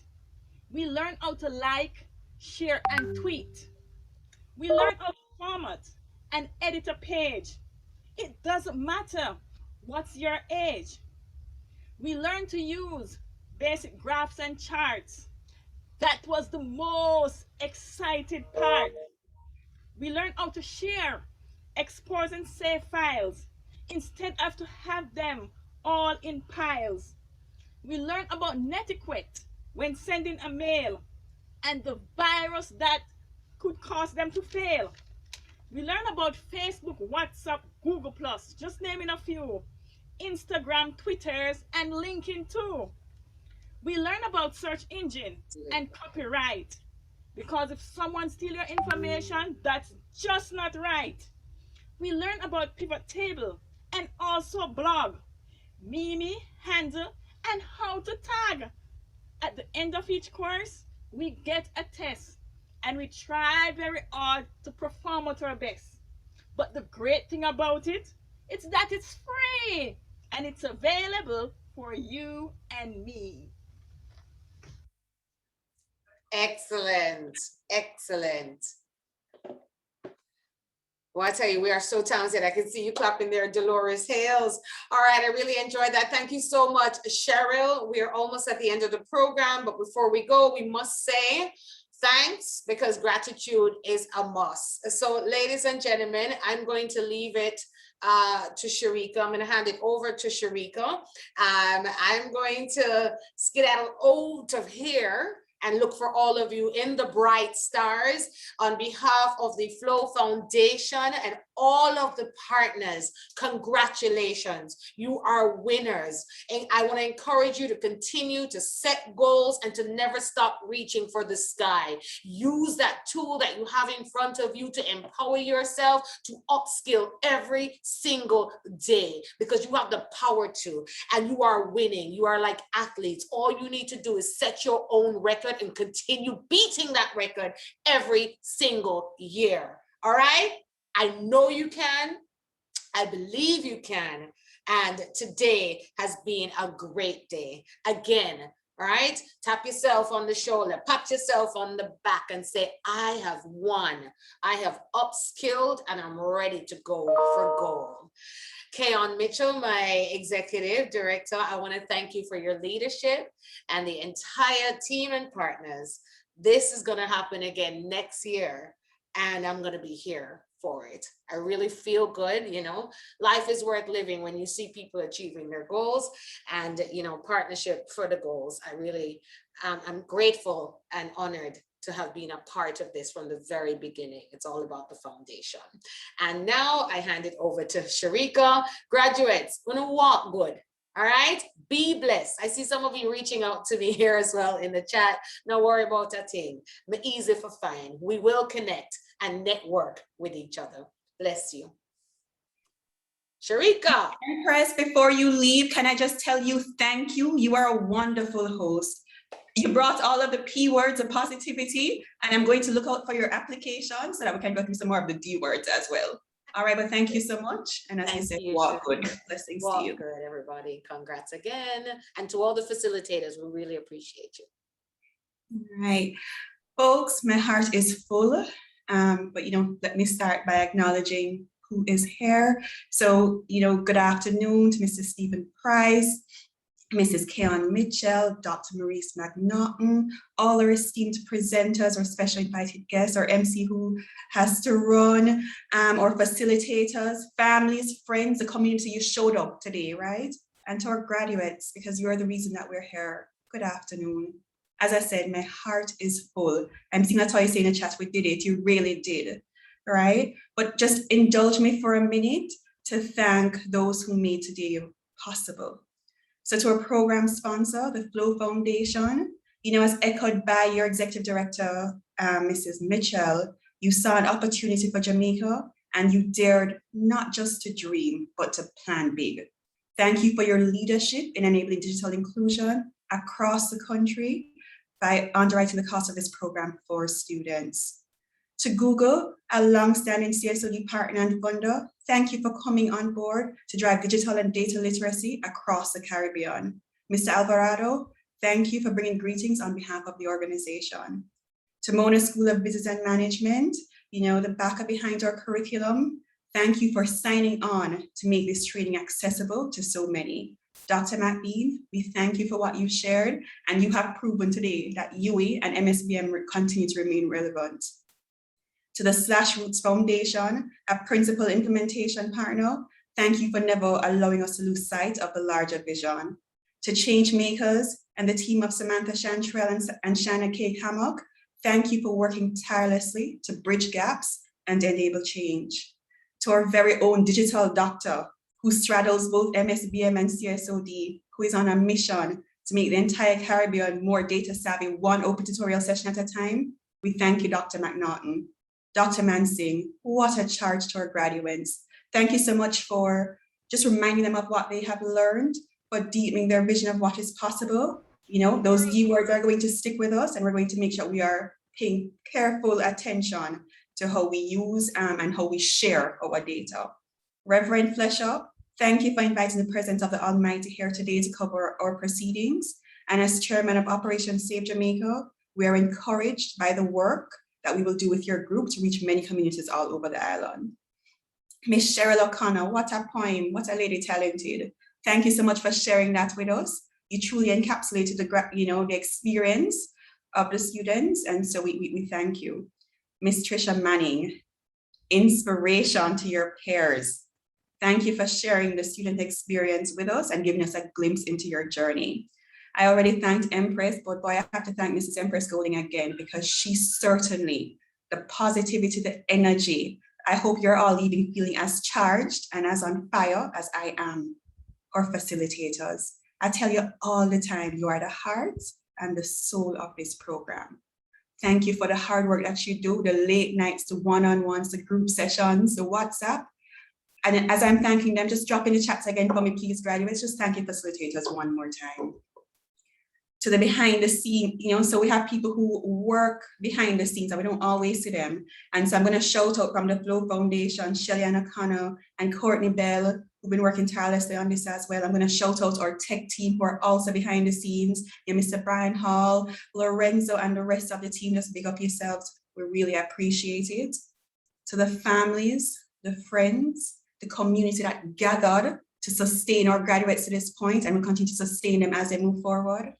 We learn how to like, share, and tweet. We learn how to format and edit a page. It doesn't matter what's your age. We learn to use basic graphs and charts. That was the most exciting part. We learn how to share, export, and save files instead of to have them all in piles. We learn about netiquette when sending a mail and the virus that could cause them to fail. We learn about Facebook, WhatsApp, Google+, just naming a few, Instagram, Twitters, and LinkedIn too. We learn about search engine and copyright, because if someone steals your information, that's just not right. We learn about pivot table and also blog, meme, handle, and how to tag. At the end of each course, we get a test and we try very hard to perform at our best. But the great thing about it is that it's free and it's available for you and me. Excellent, excellent. Well, I tell you, we are so talented. I can see you clapping there, Dolores Hales. All right, I really enjoyed that. Thank you so much, Cheryl. We are almost at the end of the program, but before we go, we must say thanks, because gratitude is a must. So, ladies and gentlemen, I'm going to leave it to Sharika. I'm going to hand it over to Sharika. I'm going to skedaddle out of here and look for all of you in the bright stars. On behalf of the Flow Foundation and all of the partners, congratulations. You are winners. And I want to encourage you to continue to set goals and to never stop reaching for the sky. Use that tool that you have in front of you to empower yourself to upskill every single day, because you have the power to, and you are winning. You are like athletes. All you need to do is set your own record and continue beating that record every single year. All right? I know you can. I believe you can. And today has been a great day. Again, all right? Tap yourself on the shoulder, pat yourself on the back and say, I have won. I have upskilled and I'm ready to go for gold. Keon Mitchell, my executive director, I want to thank you for your leadership and the entire team and partners. This is going to happen again next year, and I'm going to be here for it. I really feel good. You know, life is worth living when you see people achieving their goals and, you know, partnership for the goals. I really, I'm grateful and honored to have been a part of this from the very beginning. It's all about the foundation. And now I hand it over to Sharika. Graduates, gonna walk good. All right, be blessed. I see some of you reaching out to me here as well in the chat. No worry about a thing. But easy for fine. We will connect and network with each other. Bless you. Sharika. Empress, before you leave, can I just tell you thank you? You are a wonderful host. You brought all of the P words of positivity, and I'm going to look out for your application so that we can go through some more of the D words as well. All right, but thank you so much. And as I said, walk good. Blessings to you. Walk good, everybody. Congrats again. And to all the facilitators, we really appreciate you. All right, folks, my heart is full. But, you know, let me start by acknowledging who is here. So, you know, good afternoon to Mr. Stephen Price, Mrs. Keon Mitchell, Dr. Maurice McNaughton, all our esteemed presenters or special invited guests or MC who has to run, or facilitators, families, friends, the community, you showed up today, right? And to our graduates, because you're the reason that we're here. Good afternoon. As I said, my heart is full. I'm seeing that's how you say in the chat, we did it, you really did, right? But just indulge me for a minute to thank those who made today possible. So to our program sponsor, the Flow Foundation, you know, as echoed by your executive director, Mrs. Mitchell, you saw an opportunity for Jamaica and you dared not just to dream, but to plan big. Thank you for your leadership in enabling digital inclusion across the country by underwriting the cost of this program for students. To Google, a long-standing CSOD partner and funder, thank you for coming on board to drive digital and data literacy across the Caribbean. Mr. Alvarado, thank you for bringing greetings on behalf of the organization. To Mona School of Business and Management, you know, the backup behind our curriculum, thank you for signing on to make this training accessible to so many. Dr. Mcpheen, we thank you for what you shared, and you have proven today that UE and MSBM continue to remain relevant. To the Slash Roots Foundation, a principal implementation partner, thank you for never allowing us to lose sight of the larger vision. To Change Makers and the team of Samantha Chantrell and Shanna K. Hammock, thank you for working tirelessly to bridge gaps and enable change. To our very own digital doctor, who straddles both MSBM and CSOD, who is on a mission to make the entire Caribbean more data savvy, one open tutorial session at a time. We thank you, Dr. McNaughton. Dr. Mansing, what a charge to our graduates. Thank you so much for just reminding them of what they have learned, but deepening their vision of what is possible. You know, those keywords are going to stick with us, and we're going to make sure we are paying careful attention to how we use and how we share our data. Reverend Flesher, thank you for inviting the presence of the Almighty here today to cover our proceedings. And as chairman of Operation Save Jamaica, we are encouraged by the work that we will do with your group to reach many communities all over the island. Miss Cheryl O'Connor, what a poem, what a lady talented. Thank you so much for sharing that with us. You truly encapsulated the experience of the students, and so we thank you. Miss Trisha Manning, inspiration to your peers. Thank you for sharing the student experience with us and giving us a glimpse into your journey. I already thanked Empress, but boy, I have to thank Mrs. Empress Golding again, because she's certainly the positivity, the energy. I hope you're all leaving feeling as charged and as on fire as I am. Our facilitators, I tell you all the time, you are the heart and the soul of this program. Thank you for the hard work that you do, the late nights, the one-on-ones, the group sessions, the WhatsApp. And as I'm thanking them, just drop in the chats again for me, please, graduates. Just thank you, facilitators, one more time. To the behind the scene, so we have people who work behind the scenes and we don't always see them. And so I'm going to shout out from the Flow Foundation, Shelly Ann O'Connor and Courtney Bell, who've been working tirelessly on this as well. I'm going to shout out our tech team who are also behind the scenes. Mr. Brian Hall, Lorenzo, and the rest of the team. Just big up yourselves. We really appreciate it. To the families, the friends, the community that gathered to sustain our graduates to this point and will continue to sustain them as they move forward.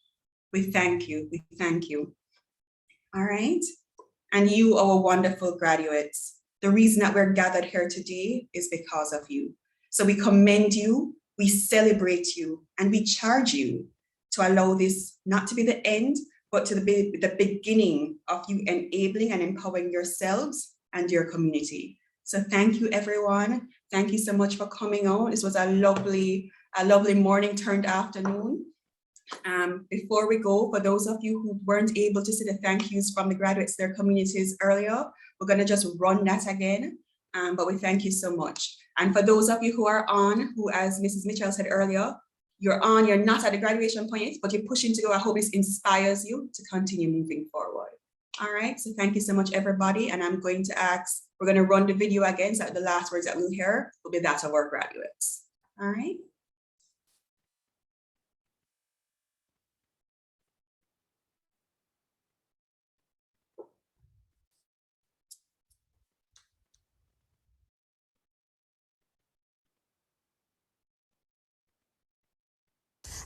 We thank you, we thank you. All right, and you, our wonderful graduates, the reason that we're gathered here today is because of you. So we commend you, we celebrate you, and we charge you to allow this not to be the end, but to be the beginning of you enabling and empowering yourselves and your community. So thank you, everyone. Thank you so much for coming out. This was a lovely morning turned afternoon. Before we go, for those of you who weren't able to see the thank yous from the graduates, their communities earlier, we're going to just run that again, but we thank you so much. And for those of you who are on, who, as Mrs. Mitchell said earlier, you're on, you're not at the graduation point, but you're pushing to go. I hope this inspires you to continue moving forward. All right, so thank you so much, everybody. And I'm going to ask, we're going to run the video again, so the last words that we'll hear will be that of our graduates. All right.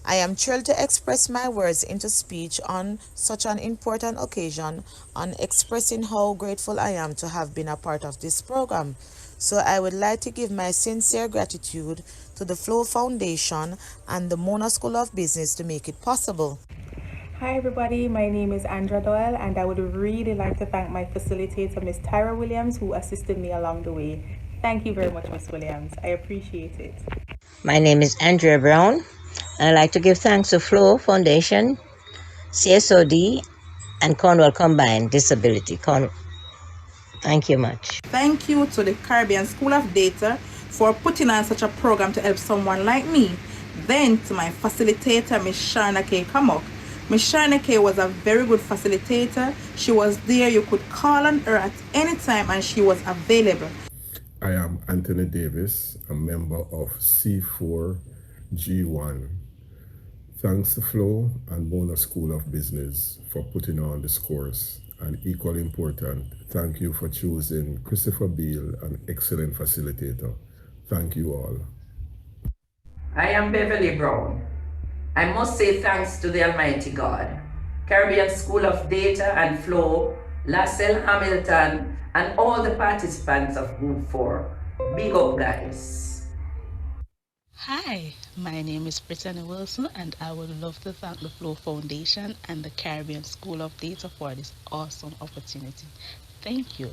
I am thrilled to express my words into speech on such an important occasion, on expressing how grateful I am to have been a part of this program. So I would like to give my sincere gratitude to the Flow Foundation and the Mona School of Business to make it possible. Hi everybody, my name is Andra Doyle and I would really like to thank my facilitator, Ms. Tyra Williams, who assisted me along the way. Thank you very much, Ms. Williams. I appreciate it. My name is Andrea Brown. I'd like to give thanks to Flow Foundation, CSOD, and Cornwall Combined Disability. Thank you much. Thank you to the Caribbean School of Data for putting on such a program to help someone like me. Then to my facilitator, Ms. Shanika Davis. Ms. Shanika was a very good facilitator. She was there. You could call on her at any time and she was available. I am Anthony Davis, a member of C4G1. Thanks to Flow and Mona School of Business for putting on this course. And equally important, thank you for choosing Christopher Beale, an excellent facilitator. Thank you all. I am Beverly Brown. I must say thanks to the Almighty God, Caribbean School of Data and Flow, LaSalle Hamilton, and all the participants of Group 4. Big up, guys. Hi, my name is Brittany Wilson, and I would love to thank the Flow Foundation and the Caribbean School of Data for this awesome opportunity. Thank you.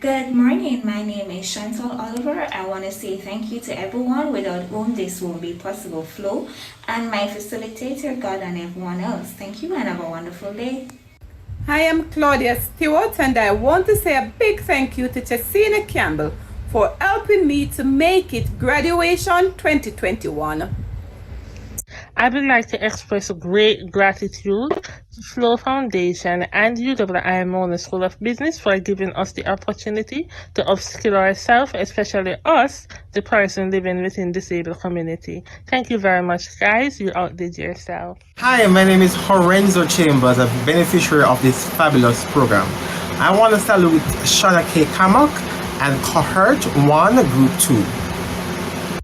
Good morning. My name is Chantal Oliver. I want to say thank you to everyone without whom this won't be possible, Flo, and my facilitator, God, and everyone else. Thank you and have a wonderful day. Hi, I'm Claudia Stewart, and I want to say a big thank you to Chesina Campbell for helping me to make it graduation 2021. I would like to express great gratitude to Flow Foundation and UWI School of Business for giving us the opportunity to upskill ourselves, especially us, the person living within disabled community. Thank you very much, guys. You outdid yourself. Hi, my name is Horenzo Chambers, a beneficiary of this fabulous program. I want to start with Shanika Davis and Cohort 1, Group 2. Good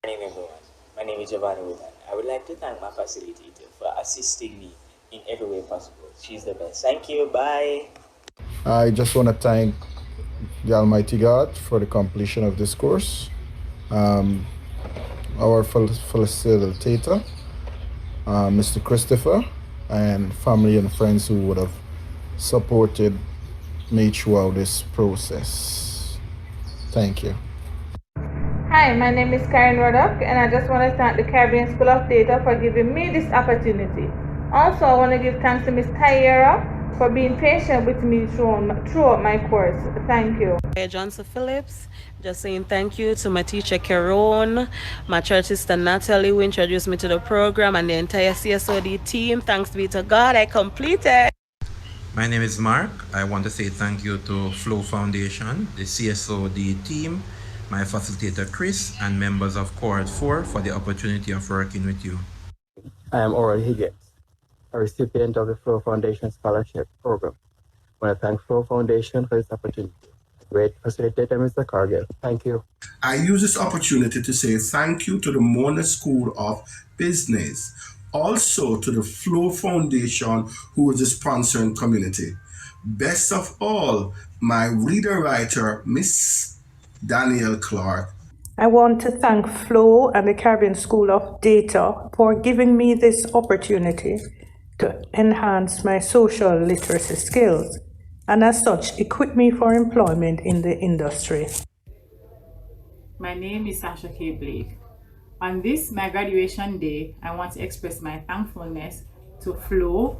morning, everyone. My name is Giovanni Woodman. I would like to thank my facilitator for assisting me in every way possible. She's the best. Thank you. Bye. I just want to thank the Almighty God for the completion of this course, our facilitator, Mr. Christopher, and family and friends who would have supported me throughout this process. Thank you. Hi, my name is Karen Roddock, and I just want to thank the Caribbean School of Data for giving me this opportunity. Also, I want to give thanks to Ms. Tyera for being patient with me throughout my course. Thank you. Johnson Phillips, just saying thank you to my teacher Caron, my church sister Natalie who introduced me to the program, and the entire CSOD team. Thanks be to God, I completed. My name is Mark. I want to say thank you to Flow Foundation, the CSOD team, my facilitator Chris, and members of Cohort 4 for the opportunity of working with you. I am Oral Higgins, a recipient of the Flow Foundation Scholarship Program. I want to thank Flow Foundation for this opportunity. Great facilitator, Mr. Cargill. Thank you. I use this opportunity to say thank you to the Mona School of Business, also to the Flow Foundation, who is the sponsoring community. Best of all, my reader-writer, Miss Danielle Clark. I want to thank Flo and the Caribbean School of Data for giving me this opportunity to enhance my social literacy skills and as such equip me for employment in the industry. My name is Sasha K. Blake. On this, my graduation day, I want to express my thankfulness to Flo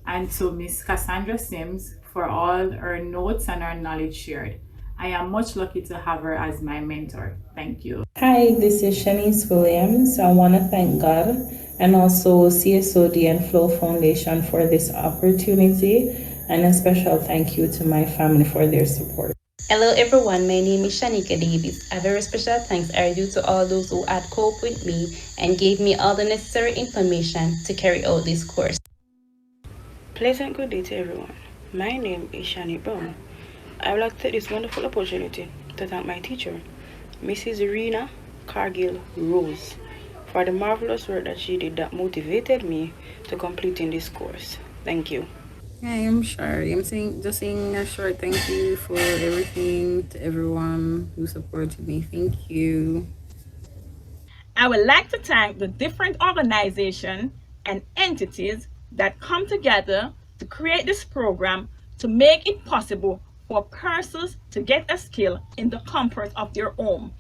and to Miss Cassandra Sims for all her notes and her knowledge shared. I am much lucky to have her as my mentor. Thank you. Hi, this is Shanice Williams. I want to thank God and also CSOD and Flow Foundation for this opportunity, and a special thank you to my family for their support. Hello everyone, my name is Shanika Davis. A very special thanks are due to all those who had coped with me and gave me all the necessary information to carry out this course. Pleasant good day to everyone. My name is Shani Brown. I would like to take this wonderful opportunity to thank my teacher, Mrs. Irina Cargill Rose, for the marvelous work that she did that motivated me to completing this course. Thank you. Hi, I'm Shari. I'm just saying a short thank you for everything to everyone who supported me. Thank you. I would like to thank the different organizations and entities that come together to create this program to make it possible for persons to get a skill in the comfort of their home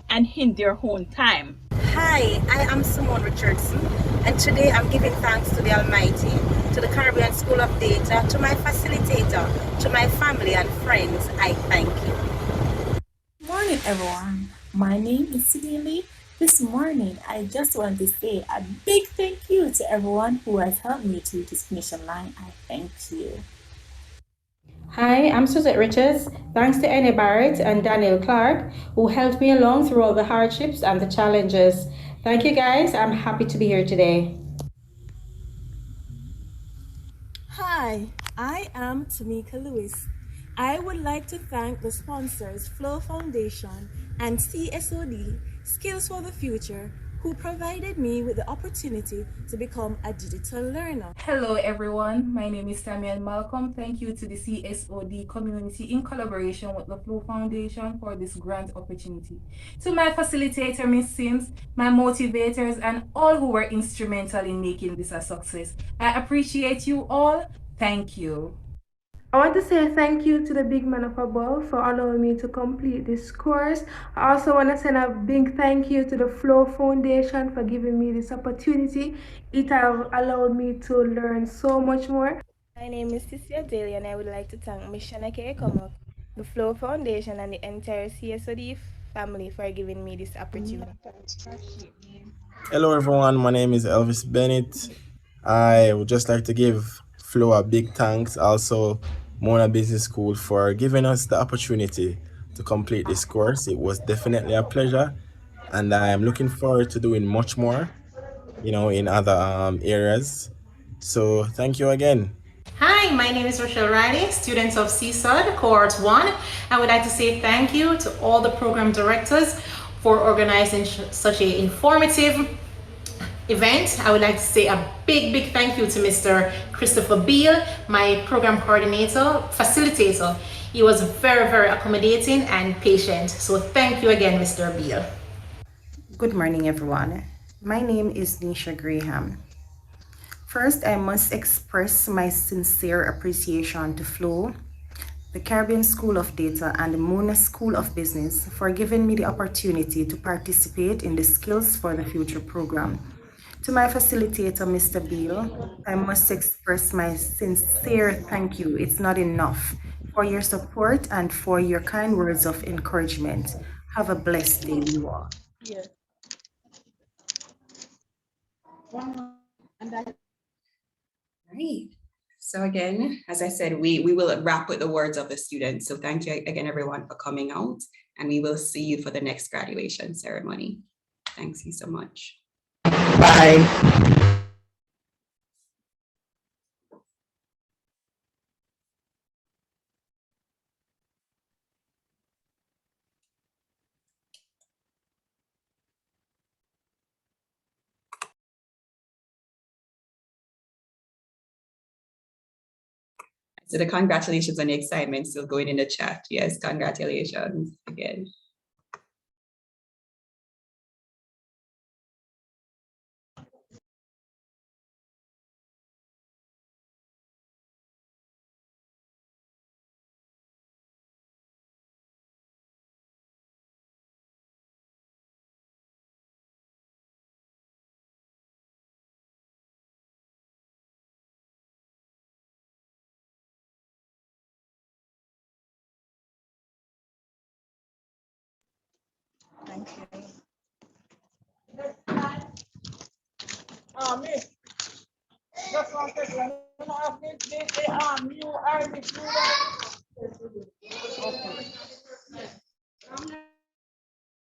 and in their own time. Hi, I am Simone Richardson, and today I'm giving thanks to the Almighty, to the Caribbean School of Data, to my facilitator, to my family and friends. I thank you. Morning, everyone. My name is Sydney Lee. This morning, I just want to say a big thank you to everyone who has helped me to this finishing line. I thank you. Hi, I'm Suzette Richards. Thanks to Annie Barrett and Daniel Clark, who helped me along through all the hardships and the challenges. Thank you guys. I'm happy to be here today. Hi, I am Tamika Lewis. I would like to thank the sponsors Flow Foundation and CSOD, Skills for the Future, who provided me with the opportunity to become a digital learner. Hello everyone, my name is Tamian Malcolm. Thank you to the CSOD community in collaboration with the Flow Foundation for this grant opportunity. To my facilitator, Ms. Sims, my motivators, and all who were instrumental in making this a success. I appreciate you all. Thank you. I want to say thank you to the big man up above for allowing me to complete this course. I also want to send a big thank you to the Flow Foundation for giving me this opportunity. It has allowed me to learn so much more. My name is Cecilia Daly, and I would like to thank Ms. Shanika Davis, the Flow Foundation, and the entire CSOD family for giving me this opportunity. Hello, everyone. My name is Elvis Bennett. I would just like to give Flo a big thanks, also Mona Business School, for giving us the opportunity to complete this course. It was definitely a pleasure, and I am looking forward to doing much more, in other areas. So thank you again. Hi, my name is Rochelle Riley, student of CSOD, Cohort 1. I would like to say thank you to all the program directors for organizing such an informative event. I would like to say a big thank you to Mr. Christopher Beal, my program coordinator, facilitator. He was very accommodating and patient. So thank you again, Mr. Beal. Good morning, everyone. My name is Nisha Graham. First, I must express my sincere appreciation to Flo, the Caribbean School of Data, and the Mona School of Business for giving me the opportunity to participate in the Skills for the Future program. To my facilitator, Mr. Beal, I must express my sincere thank you. It's not enough for your support and for your kind words of encouragement. Have a blessed day, you all. Yes. Right. So again, as I said, we will wrap with the words of the students. So thank you again, everyone, for coming out, and we will see you for the next graduation ceremony. Thanks you so much. Bye. So the congratulations and the excitement still going in the chat. Yes, congratulations again. Thank you. Miss, just one second. You know, you are the student. Okay.